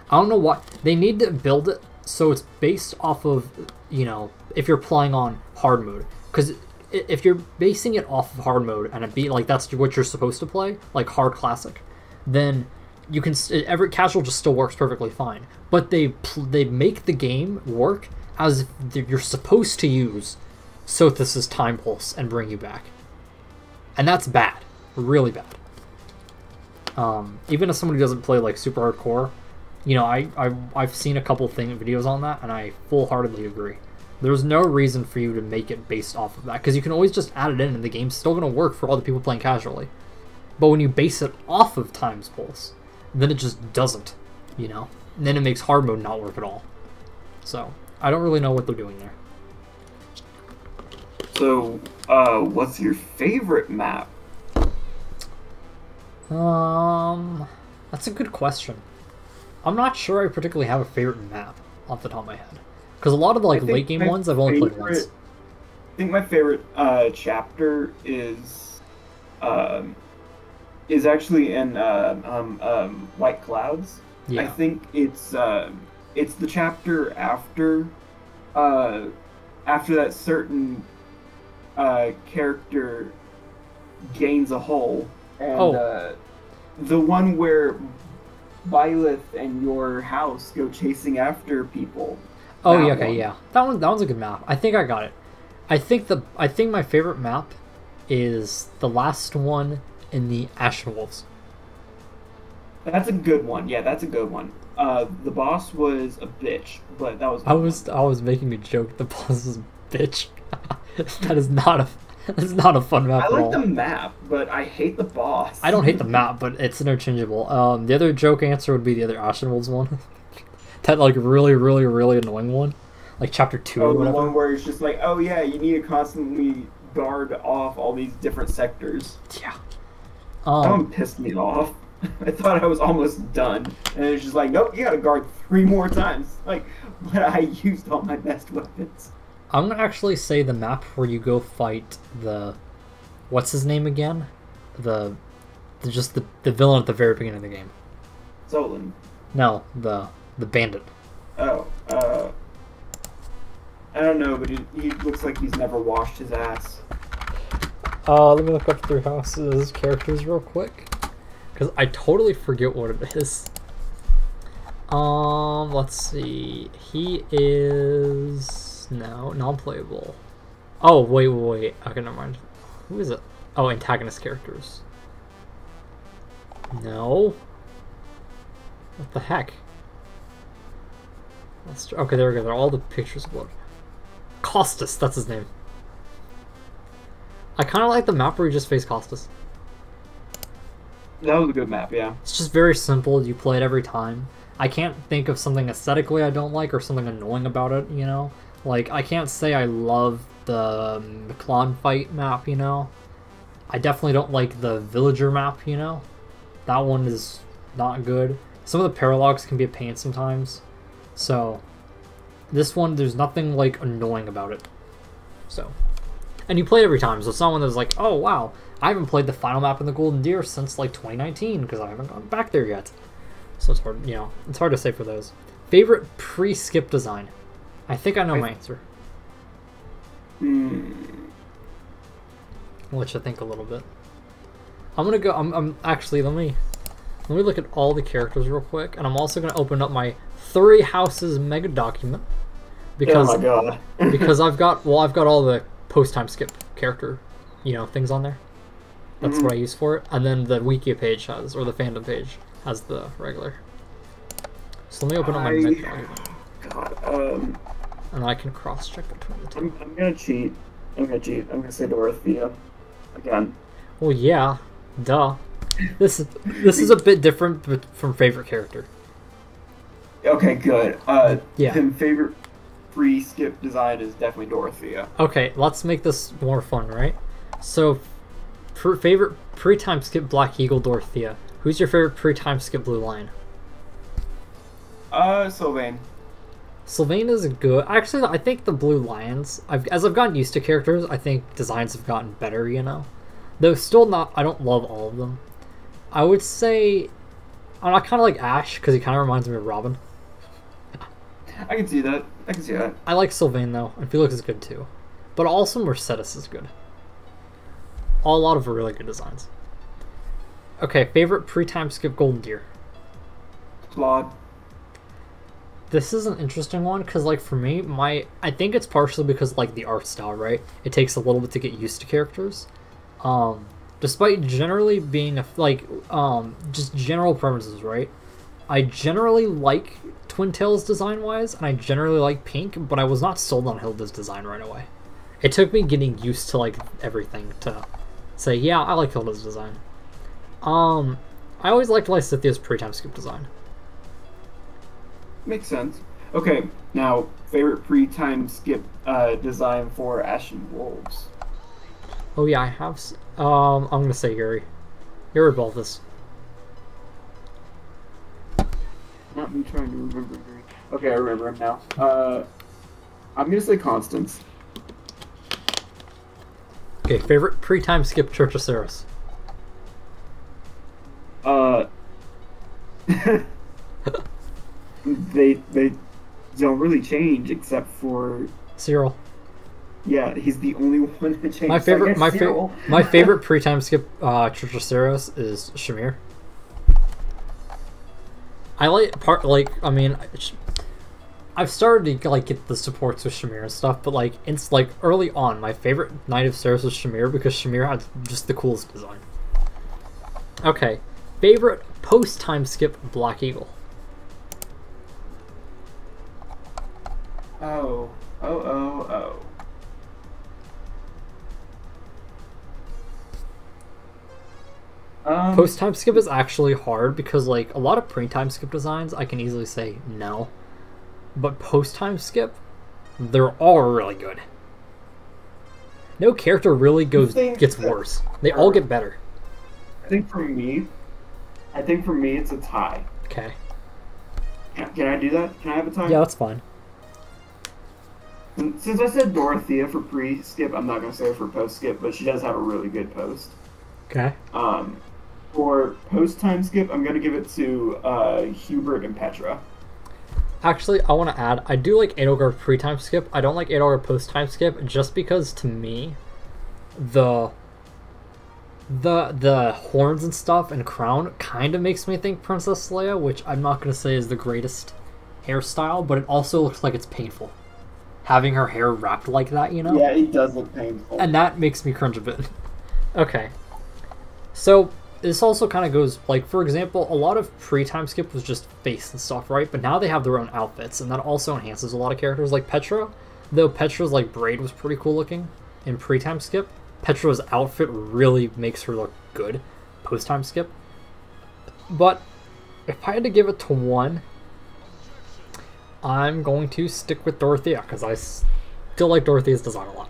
I don't know why. They need to build it so it's based off of, you know, if you're playing on hard mode. Because if you're basing it off of hard mode and it be like that's what you're supposed to play, like hard classic, then you can every casual just still works perfectly fine, but they make the game work as if you're supposed to use Sothis' time pulse and bring you back, and that's bad, really bad. Even as someone who doesn't play like super hardcore, you know, I've seen a couple videos on that, and I full-heartedly agree. There's no reason for you to make it based off of that, because you can always just add it in and the game's still going to work for all the people playing casually. But when you base it off of Time's Pulse, then it just doesn't, you know? And then it makes hard mode not work at all. So, I don't really know what they're doing there. So, what's your favorite map? That's a good question. I'm not sure I particularly have a favorite map off the top of my head. Because a lot of the late game ones I've only played once. I think my favorite chapter is actually in White Clouds. Yeah. I think it's the chapter after that certain character gains a hole, and the one where Byleth and your house go chasing after people. Oh yeah, okay, yeah. That one's a good map. I think I got it. I think my favorite map is the last one in the Ashen Wolves. That's a good one. Yeah, that's a good one. The boss was a bitch, but that was. I was making a joke. The boss is a bitch. That's not a fun map. I at like all. the map, but I hate the boss. I don't hate the map, but it's interchangeable. The other joke answer would be the other Ashen Wolves one. That like really, really, really annoying one, like chapter 2 or whatever. The one where it's just like, oh yeah, you need to constantly guard off all these different sectors. Yeah. That one pissed me off. I thought I was almost done, and it's just like, nope, you gotta guard 3 more times. Like, but I used all my best weapons. I'm gonna actually say the map where you go fight the, what's his name again? The villain at the very beginning of the game. Solon. No, the bandit. Oh, I don't know, but he looks like he's never washed his ass. Let me look up 3 houses characters real quick, because I totally forget what it is. Let's see. He is non-playable. Oh wait. Okay, never mind. Who is it? Oh, antagonist characters. No. What the heck? Okay, there we go. They're all the pictures of blood. Costas, that's his name. I kind of like the map where you just face Costas. That was a good map, yeah. It's just very simple. You play it every time. I can't think of something aesthetically I don't like or something annoying about it, you know? Like, I can't say I love the Miklon fight map, you know? I definitely don't like the villager map, you know? That one is not good. Some of the paralogs can be a pain sometimes. So, this one, there's nothing, like, annoying about it. So, and you play it every time, so it's not one that's like, oh, wow, I haven't played the final map in the Golden Deer since, like, 2019, because I haven't gone back there yet. So it's hard, you know, it's hard to say for those. Favorite pre-skip design? I think I know my answer. I'll let you think a little bit. I'm gonna go, I'm actually, let me look at all the characters real quick, and I'm also gonna open up my 3 houses mega document, because, oh my god. because I've got all the post-time skip character, you know, things on there. That's what I use for it. And then the wiki page has, or the fandom page has the regular. So let me open up my mega document. God, and I can cross-check between the 2. I'm gonna cheat. I'm gonna say Dorothea again. Well, yeah, duh. This is a bit different from favorite character. Okay, good. Yeah. Then favorite pre-skip design is definitely Dorothea. Okay, let's make this more fun, right? So, favorite pre-time skip Black Eagle Dorothea. Who's your favorite pre-time skip Blue Lion? Sylvain. Sylvain is good. Actually, I think the Blue Lions, as I've gotten used to characters, I think designs have gotten better, you know? Though still not, I don't love all of them. I would say, I kind of like Ash, because he kind of reminds me of Robin. I can see that. I like Sylvain, though, and Felix is good, too. But also Mercedes is good. A lot of really good designs. Okay, favorite pre-time skip Golden Deer. flawed? This is an interesting one because, like, for me, I think it's partially because, like, the art style, right? It takes a little bit to get used to characters. Despite generally being just general preferences, right? I generally like Twin Tails design-wise, and I generally like Pink, but I was not sold on Hilda's design right away. It took me getting used to, like, everything to say, yeah, I like Hilda's design. I always liked Lysithia's pre-time skip design. Makes sense. Okay, now, favorite pre-time skip design for Ashen Wolves? Oh yeah, I have... I'm gonna say Yuri. Yuri Balthus. Not me trying to remember. Okay, I remember him now. I'm gonna say Constance. Okay, favorite pre-time skip Church of Saros. They don't really change except for Cyril. Yeah, he's the only one that changed. My favorite pre-time skip Church of Saros is Shamir. I I've started to like get the supports with Shamir and stuff, but like it's like early on, my favorite Knight of Saros was Shamir because Shamir had just the coolest design. Okay, favorite post-time skip Black Eagle. Oh. Post-time skip is actually hard because like a lot of pre-time skip designs I can easily say no. But post-time skip, they're all really good. No character really gets worse. They all get better. I think for me it's a tie. Okay. Can I do that? Can I have a tie? Yeah, that's fine. Since I said Dorothea for pre-skip, I'm not going to say her for post-skip, but she does have a really good post. Okay. For post-time skip, I'm going to give it to Hubert and Petra. Actually, I want to add, I do like Edelgard pre-time skip. I don't like Edelgard post-time skip just because, to me, the horns and stuff and crown kind of makes me think Princess Leia, which I'm not going to say is the greatest hairstyle, but it also looks like it's painful. Having her hair wrapped like that, you know? Yeah, it does look painful. And that makes me cringe a bit. Okay. So, this also kind of goes, like, for example, a lot of pre-time skip was just face and stuff, right? But now they have their own outfits, and that also enhances a lot of characters. Like Petra, though Petra's, like, braid was pretty cool looking in pre-time skip, Petra's outfit really makes her look good post-time skip. But if I had to give it to one, I'm going to stick with Dorothea, because I still like Dorothea's design a lot.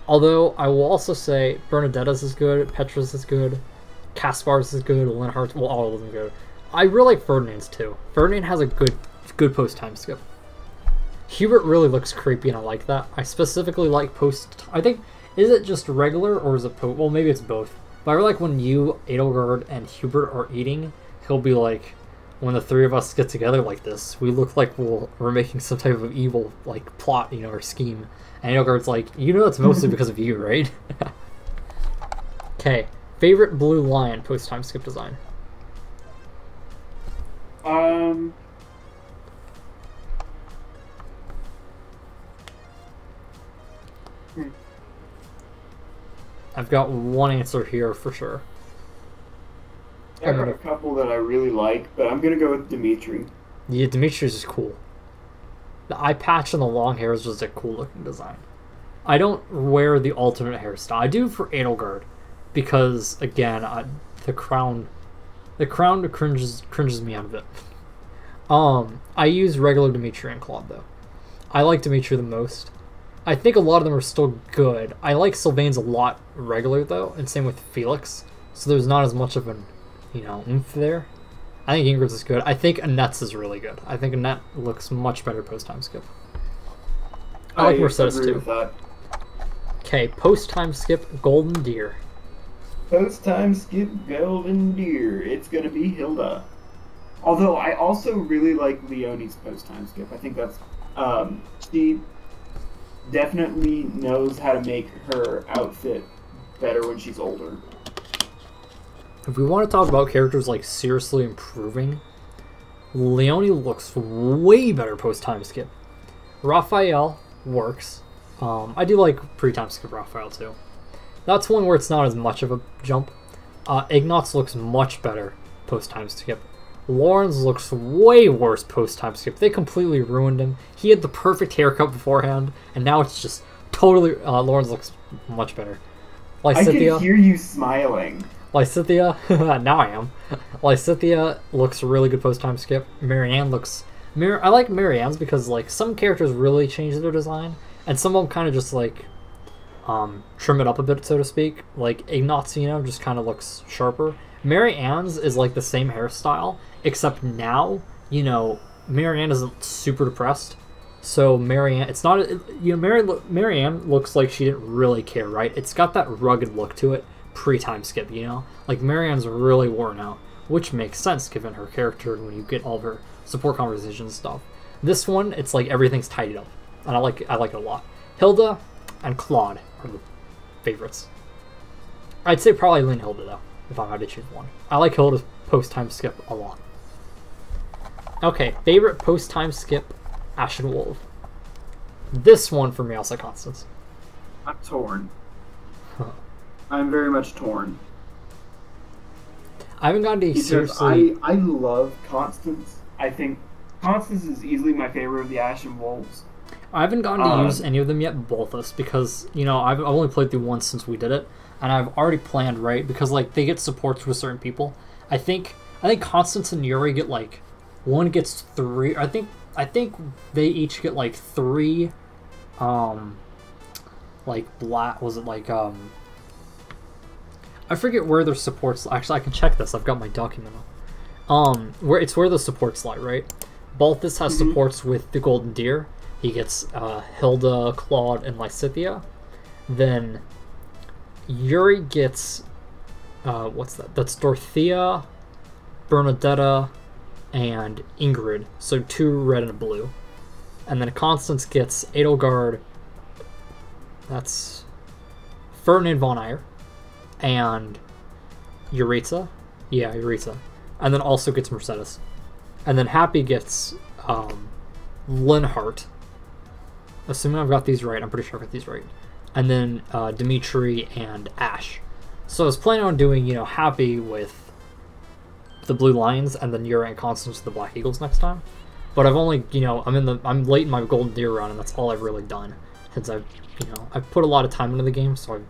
Although, I will also say Bernadetta's is good, Petra's is good, Caspar's is good, Linhardt's, well, all of them are good. I really like Ferdinand's too. Ferdinand has a good post-time skip. Hubert really looks creepy, and I like that. I specifically like I think, is it just regular, or is it well, maybe it's both. But I really like when you, Edelgard, and Hubert are eating, he'll be like, when the three of us get together like this, we look like we're making some type of evil, like, plot, you know, or scheme. And Edelgard's like, you know that's mostly because of you, right? Okay. Favorite Blue Lion post-time skip design? I've got one answer here for sure. I got a couple that I really like, but I'm gonna go with Dimitri. Yeah, Dimitri's is cool. The eye patch and the long hair is just a cool looking design. I don't wear the alternate hairstyle. I do for Edelgard, because again, the crown cringes me out a bit. I use regular Dimitri and Claude though. I like Dimitri the most. I think a lot of them are still good. I like Sylvain's a lot regular though, and same with Felix. So there's not as much of an, you know, oomph there. I think Ingrid's is good. I think Annette's is really good. I think Annette looks much better post-time skip. I like Mercedes too. Okay, post-time skip Golden Deer. Post-time skip Golden Deer. It's gonna be Hilda. Although I also really like Leonie's post-time skip. I think that's she definitely knows how to make her outfit better when she's older. If we want to talk about characters like seriously improving Leonie looks way better post-time skip. Raphael works. I do like pre-time skip Raphael too. That's one where it's not as much of a jump. Ignatz looks much better post-time skip. Lawrence looks way worse post-time skip. They completely ruined him. He had the perfect haircut beforehand, and now it's just totally... Lawrence looks much better. Lysithea, I can hear you smiling. Lysithea, now I am. Lysithea looks really good post-time skip. Marianne looks... I like Marianne's because like some characters really change their design, and some of them kind of just like trim it up a bit, so to speak. Like Ignatz, just kind of looks sharper. Marianne's is like the same hairstyle, except now, Marianne isn't super depressed. So Marianne, it's not, Marianne looks like she didn't really care, right? It's got that rugged look to it, pre-time skip, Like Marianne's really worn out, which makes sense given her character when you get all of her support conversations and stuff. This one, it's like everything's tidied up, and I like it a lot. Hilda and Claude are the favorites. I'd say probably lean Hilda though, if I had to choose one. I like Hilda's post-time skip a lot. Okay, favorite post-time skip, Ashen Wolf. This one for me, I'll say Constance. I'm torn. I'm very much torn. I haven't gotten to seriously... I love Constance. I think Constance is easily my favorite of the Ashen Wolves. I haven't gotten to use any of them yet, both of us, because, I've only played through once since we did it, and I've already planned, right? Because, like, they get supports with certain people. I think Constance and Yuri get, like, one gets 3... I think they each get, like, 3, like, black... Was it, like, I forget where their supports... Actually, I can check this. I've got my document up. Where the supports lie, right? Balthus has supports with the Golden Deer. He gets Hilda, Claude, and Lysithea. Then Yuri gets... what's that? That's Dorothea, Bernadetta, and Ingrid. So 2 red and a blue. And then Constance gets Edelgard. That's Ferdinand von Eyre. And Yuritsa. Yeah, Yuritsa. And then also gets Mercedes. And then Happy gets Linhart. Assuming I've got these right. I'm pretty sure I've got these right. And then Dimitri and Ash. So I was planning on doing, Happy with the Blue Lions and then Yuri and Constance with the Black Eagles next time. But I've only, I'm late in my Golden Deer run, and that's all I've really done. Since I've put a lot of time into the game, so I'm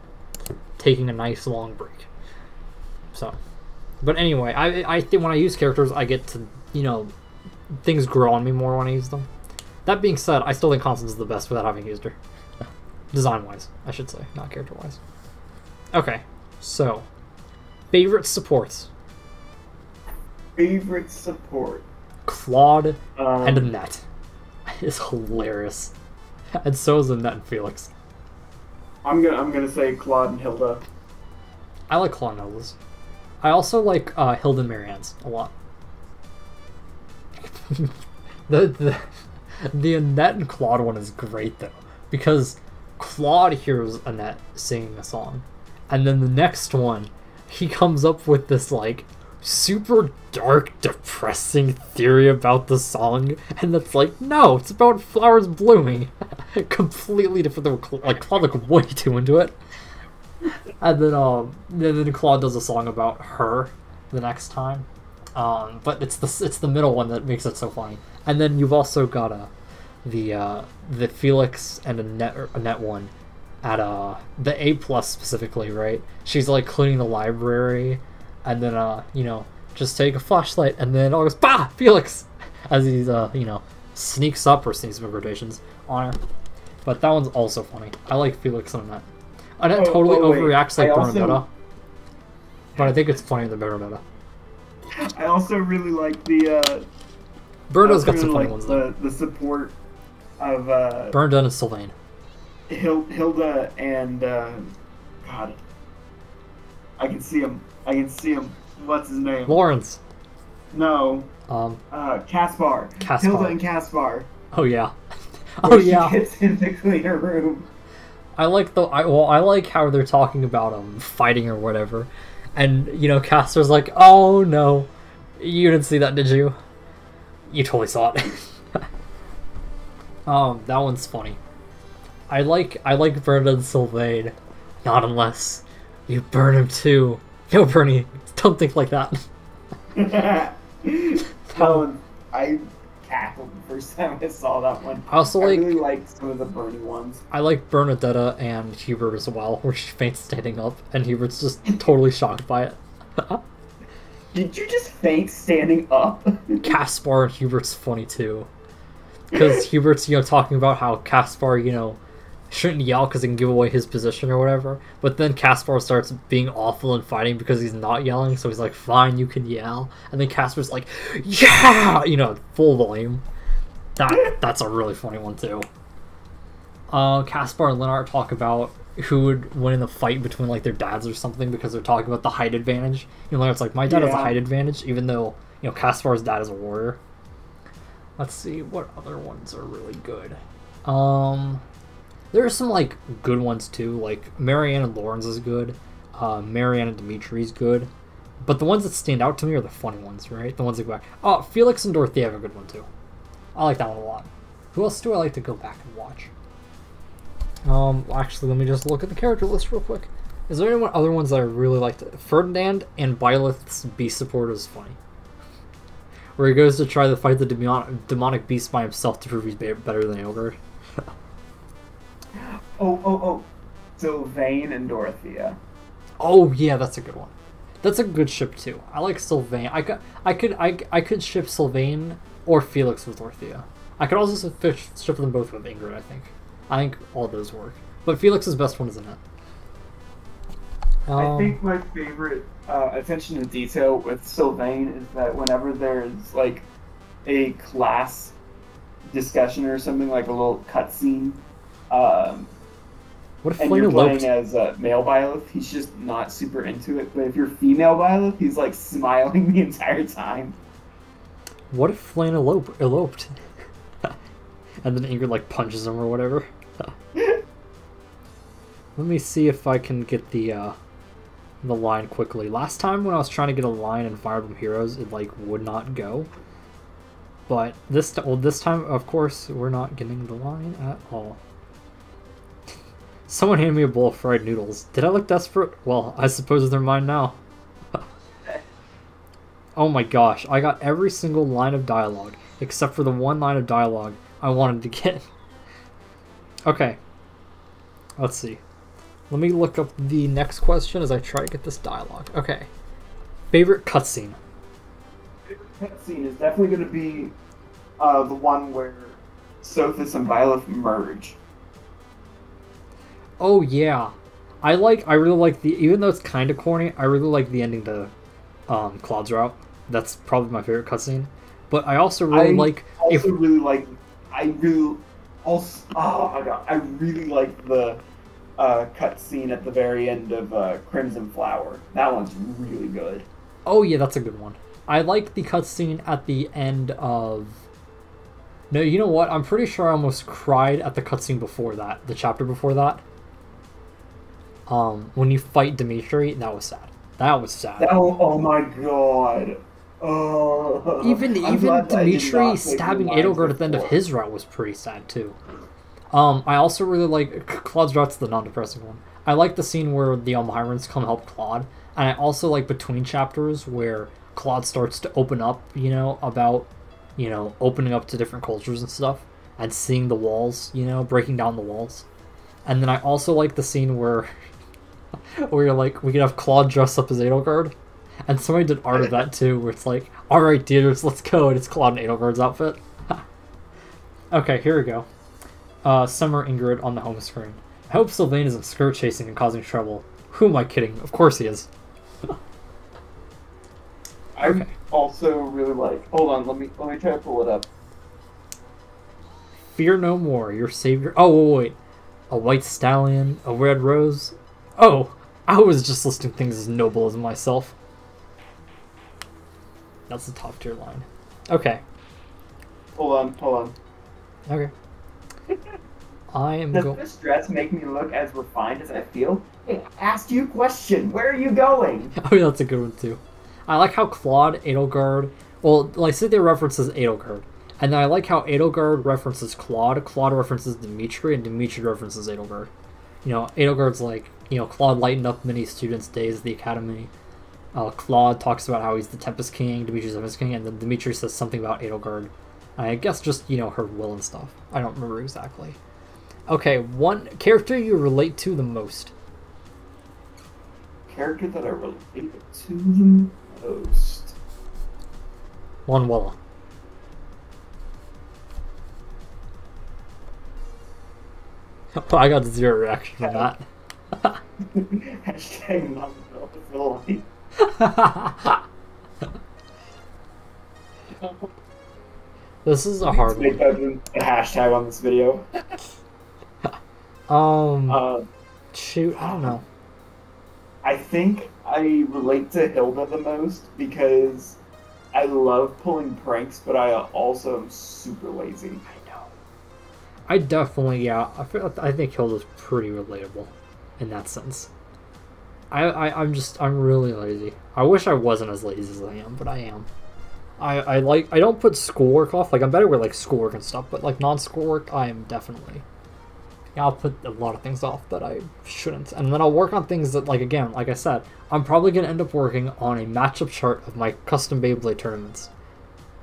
taking a nice long break. So, but anyway, I think when I use characters, I get to, things grow on me more when I use them. That being said, I still think Constance is the best without having used her. Design-wise, I should say, not character-wise. Okay, so, favorite supports. Favorite support. Claude and Annette is hilarious. And so is Annette and Felix. I'm gonna say Claude and Hilda. I like Claude and Hilda's. I also like Hilda and Marianne's a lot. The Annette and Claude one is great though, because Claude hears Annette singing a song, and then the next one, he comes up with this like super dark, depressing theory about the song, and that's like, no, it's about flowers blooming. Completely different. Like Claude looked way too into it. And then Claude does a song about her the next time. But it's the middle one that makes it so funny. And then you've also got the Felix and Annette one at the A+ specifically, right? She's like cleaning the library, and then just take a flashlight, and then it all goes bah Felix as he's sneaks up or sneaks in rotations on her. But that one's also funny. I like Felix and Annette. Annette totally overreacts like Bernadetta, but I think it's funnier than Bernadetta. I also really like the Berna's got some funny ones though. The support of Bernadette and Sylvain. Hilda and God, I can see him. What's his name? Lawrence. No. Caspar. Hilda and Caspar. Oh yeah. Oh yeah. She gets in the cleaner room. I like how they're talking about fighting or whatever, and Castor's like, oh no, you didn't see that, did you? You totally saw it. That one's funny. I like Bernard Sylvain. Not unless you burn him too. No, Bernie, don't think like that. I cackled the first time I saw that one. I also really like some of the Bernie ones. I like Bernadetta and Hubert as well, where she faints standing up, and Hubert's just totally shocked by it. Did you just faint standing up? Caspar and Hubert's funny too. Because Hubert's, talking about how Caspar, shouldn't yell because it can give away his position or whatever. But then Caspar starts being awful and fighting because he's not yelling, so he's like, fine, you can yell. And then Caspar's like, yeah! Full volume. That's a really funny one too. Caspar and Lennart talk about who would win in the fight between like their dads or something because they're talking about the height advantage. Lennart's like, my dad has a height advantage, even though, Caspar's dad is a warrior. Let's see, what other ones are really good? There are some, like, good ones, too. Like, Marianne and Lawrence is good. Marianne and Dimitri is good. But the ones that stand out to me are the funny ones, right? The ones that go back. Oh, Felix and Dorothea have a good one, too. I like that one a lot. Who else do I like to go back and watch? Actually, let me just look at the character list real quick. Is there any other ones that I really liked? Ferdinand and Byleth's beast support is funny. Where he goes to try to fight the demonic beast by himself to prove he's better than Edelgard. Oh. Sylvain and Dorothea. Oh yeah, that's a good one. That's a good ship too. I like Sylvain. I could ship Sylvain or Felix with Dorothea. I could also ship them both with Ingrid, I think all those work. But Felix's best one is Annette. I think my favorite attention to detail with Sylvain is that whenever there's like a class discussion or something, like a little cutscene, and you're playing as male Byleth, he's just not super into it. But if you're female Byleth, he's like smiling the entire time. What if Flynn eloped? And then Ingrid like punches him or whatever. Let me see if I can get the line quickly. Last time when I was trying to get a line in Fire Emblem Heroes, it like would not go. But this time, of course, we're not getting the line at all. Someone handed me a bowl of fried noodles. Did I look desperate? Well, I suppose they're mine now. Oh my gosh, I got every single line of dialogue, except for the one line of dialogue I wanted to get. Okay. Let's see. Let me look up the next question as I try to get this dialogue. Okay. Favorite cutscene? Favorite cutscene is definitely going to be the one where Sothis and Byleth merge. Oh yeah. I really like even though it's kind of corny, I really like the ending to Claude's Route. That's probably my favorite cutscene. But I also really like... Oh my god, I really like the cutscene at the very end of Crimson Flower. That one's really good. Oh yeah, that's a good one. I like the cutscene at the end of... No, you know what? I'm pretty sure I almost cried at the cutscene before that. The chapter before that. When you fight Dimitri, that was sad. That was sad. Oh my god. Oh. Even Dimitri stabbing Edelgard at the end of his route was pretty sad too. I also really like Claude's route's the non-depressing one. I like the scene where the Elmyrans come help Claude, and I also like between chapters where Claude starts to open up, about, opening up to different cultures and stuff, and seeing the walls, breaking down the walls. And then I also like the scene where we could have Claude dress up as Edelgard. And somebody did art of that too, where it's like, alright dears, let's go, and it's Claude in Edelgard's outfit. Okay, here we go. Summer Ingrid on the home screen. I hope Sylvain isn't skirt chasing and causing trouble. Who am I kidding? Of course he is. I also really like... Hold on, let me try to pull it up. Fear no more, your savior... Oh, wait. A white stallion, a red rose... Oh, I was just listing things as noble as myself. That's the top tier line. Okay. Hold on. Okay. I am Does this dress make me look as refined as I feel? Hey, asked you a question. Where are you going? Oh, yeah, that's a good one too. I like how Claude, Edelgard, Well, like Cynthia references Edelgard, and then I like how Edelgard references Claude, Claude references Dimitri, and Dimitri references Edelgard. You know, Edelgard's like, you know, Claude lightened up many students' days at the academy. Claude talks about how he's the Tempest King, Dimitri's the Tempest King, and then Dimitri says something about Edelgard. I guess just, you know, her will and stuff. I don't remember exactly. Okay, one character you relate to the most. Character that I relate to the most. Manuela. Oh, I got 0 reaction from that. Hashtag not ability. This is a hard one. The hashtag on this video. Shoot, I don't know. I think I relate to Hilda the most because I love pulling pranks, but I also am super lazy. I know. I definitely, yeah. I think Hilda's pretty relatable in that sense. I'm really lazy. I wish I wasn't as lazy as I am, but I am. I don't put schoolwork off. Like, I'm better with like schoolwork and stuff, but like non-schoolwork, I am definitely. Yeah, I'll put a lot of things off that I shouldn't, and then I'll work on things that, like, again, like I said, I'm probably gonna end up working on a matchup chart of my custom Beyblade tournaments,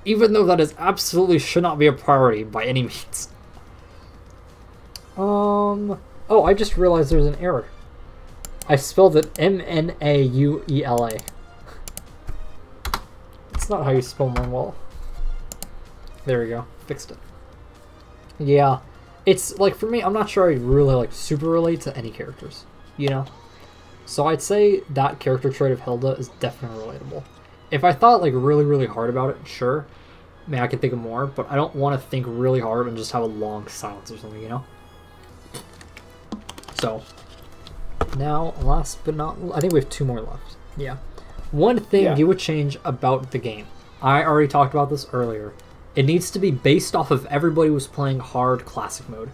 even though that is absolutely should not be a priority by any means. Oh, I just realized there's an error. I spelled it Mnauela. It's not how you spell Manuel. There we go. Fixed it. Yeah. It's, like, for me, I'm not sure I really, like, super relate to any characters. You know? So I'd say that character trait of Hilda is definitely relatable. If I thought, like, really, really hard about it, sure. I mean, I can think of more, but I don't want to think really hard and just have a long silence or something, you know? So, now, last but not... I think we have 2 more left. Yeah. One thing you would change about the game. I already talked about this earlier. It needs to be based off of everybody who's playing hard classic mode.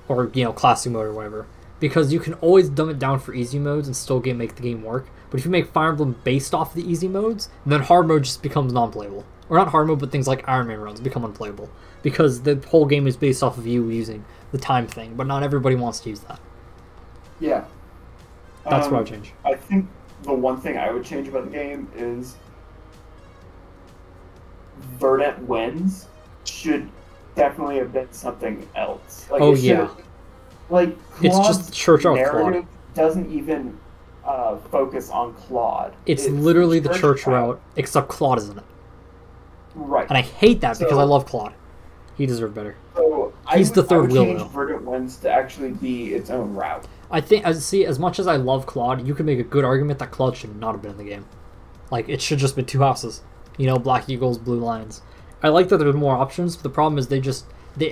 Or, you know, classic mode or whatever. Because you can always dumb it down for easy modes and still make the game work. But if you make Fire Emblem based off the easy modes, then hard mode just becomes non-playable. Or not hard mode, but things like Iron Man runs become unplayable. Because the whole game is based off of you using the time thing. But not everybody wants to use that. Yeah. That's what I would change. I think the one thing I would change about the game is Verdant Winds should definitely have been something else. Like, like, it's just Church Route Claude. Doesn't even focus on Claude. It's literally the Church Route, except Claude is in it. Right. And I hate that because I love Claude. He deserved better. So He's the third wheel, though. I would change Verdant Winds to actually be its own route. I think, as much as I love Claude, you can make a good argument that Claude should not have been in the game. Like, it should just be 2 houses. You know, Black Eagles, Blue Lions. I like that there's more options, but the problem is they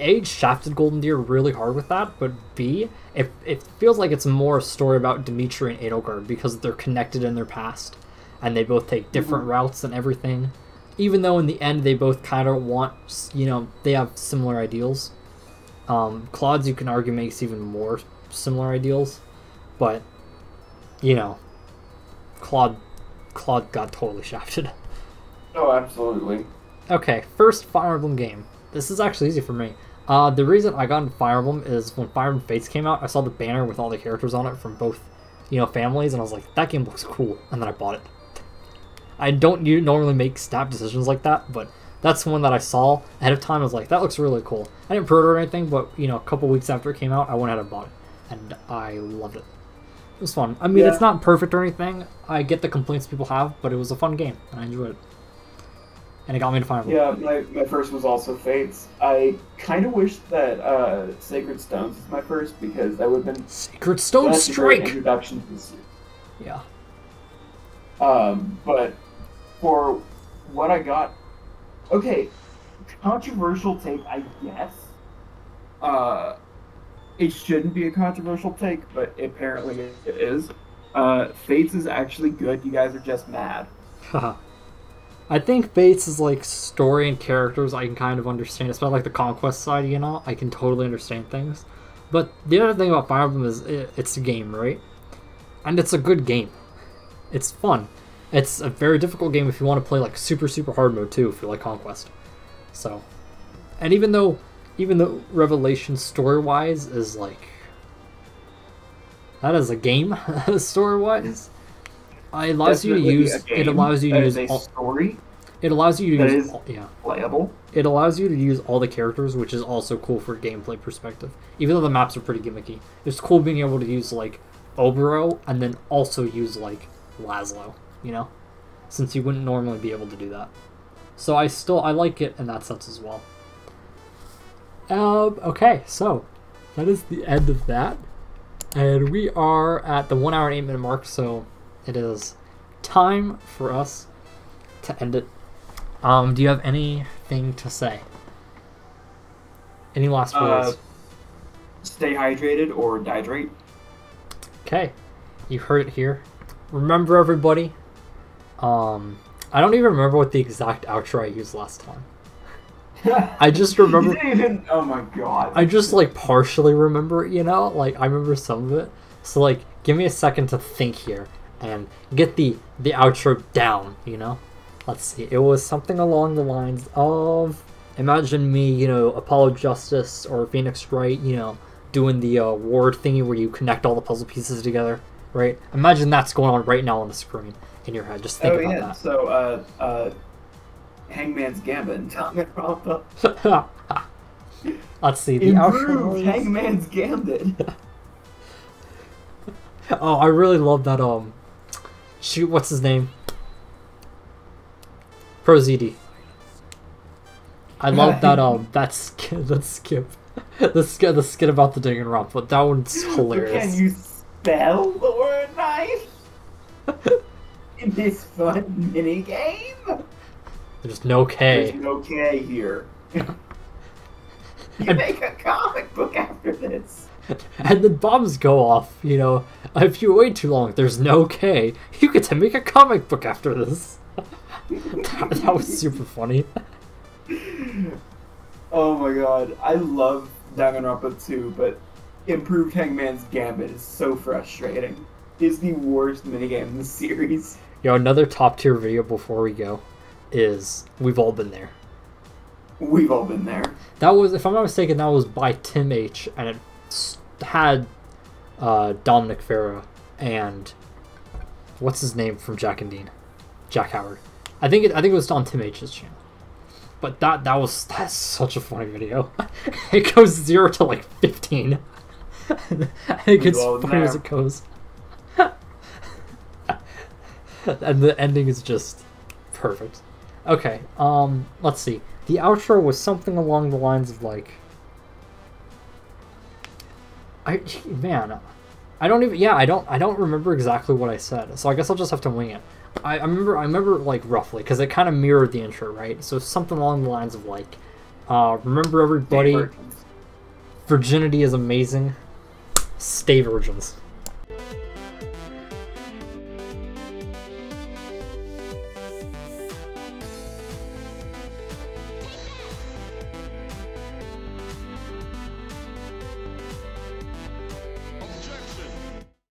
aged Shafted Golden Deer really hard with that, but B, it feels like it's more a story about Dimitri and Edelgard because they're connected in their past, and they both take different routes and everything. Even though in the end they both kind of want, you know, they have similar ideals. Claude's, you can argue, makes even more similar ideals, but, you know, Claude got totally shafted. Oh, absolutely. Okay, first Fire Emblem game. This is actually easy for me. The reason I got into Fire Emblem is when Fire Emblem Fates came out, I saw the banner with all the characters on it from both, you know, families, and I was like, that game looks cool, and then I bought it. I don't normally make snap decisions like that, but that's one that I saw ahead of time. I was like, that looks really cool. I didn't pre-order or anything, but, you know, a couple weeks after it came out, I went ahead and bought it, and I loved it. It was fun. I mean, it's not perfect or anything. I get the complaints people have, but it was a fun game, and I enjoyed it. And it got me to Fire Emblem. Yeah, my first was also Fates. I kind of wish that Sacred Stones was my first, because that would have been... Sacred Stone Strike! Introduction to this. Yeah. But for what I got... Okay, controversial take, I guess. It shouldn't be a controversial take, but apparently it is. Fates is actually good, you guys are just mad. Haha. I think Fates is like story and characters I can kind of understand. It's about like the conquest side, you know? I can totally understand things. But the other thing about Fire Emblem is it's a game, right? And it's a good game. It's fun. It's a very difficult game if you want to play like super hard mode too, if you like Conquest. So, and even though Revelation story wise is like that is a game story wise, it allows you to use a story. It allows you to use playable. It allows you to use all the characters, which is also cool for gameplay perspective. Even though the maps are pretty gimmicky, it's cool being able to use like Obero and then also use like Laszlo, you know, since you wouldn't normally be able to do that. So I like it in that sense as well. Okay, so that is the end of that, and we are at the 1 hour and 8 minute mark. So it is time for us to end it. Do you have anything to say? Any last words? Stay hydrated or dehydrate. Okay, you heard it here. Remember, everybody. I don't even remember what the exact outro I used last time. I just remember. You didn't even, oh my god. I just like partially remember it, you know? Like I remember some of it. So like, give me a second to think here and get the outro down, you know? Let's see. It was something along the lines of, imagine me, you know, Apollo Justice or Phoenix Wright, you know, doing the ward thingy where you connect all the puzzle pieces together, right? Imagine that's going on right now on the screen in your head. Just think about that. So, Hangman's Gambit. Danganronpa. Let's see. The Improved Hangman's Gambit. Oh, I really love that. Shoot, what's his name? ProZD. I love that that skit the skit about the Danganronpa. That one's hilarious. Can you spell the word knife in this fun mini game? There's no K. There's no K here. You make a comic book after this. And then bombs go off, you know. If you wait too long, there's no K. You get to make a comic book after this. That was super funny. Oh my god, I love Danganronpa 2, but Improved Hangman's Gambit is so frustrating. It's the worst minigame in the series. Yo, another top tier video before we go is We've All Been There. We've all been there. That was, if I'm not mistaken, that was by Tim H, and it had Dominic Farah and what's his name from Jack and Dean, Jack Howard. I think it was on Tim H's channel. But that's such a funny video. It goes 0 to like 15. It gets funny as it goes. And the ending is just perfect. Okay, let's see. The outro was something along the lines of like, I don't remember exactly what I said, so I guess I'll just have to wing it. I remember like roughly, because it kind of mirrored the intro, right? So something along the lines of like, remember everybody, virginity is amazing, stay virgins.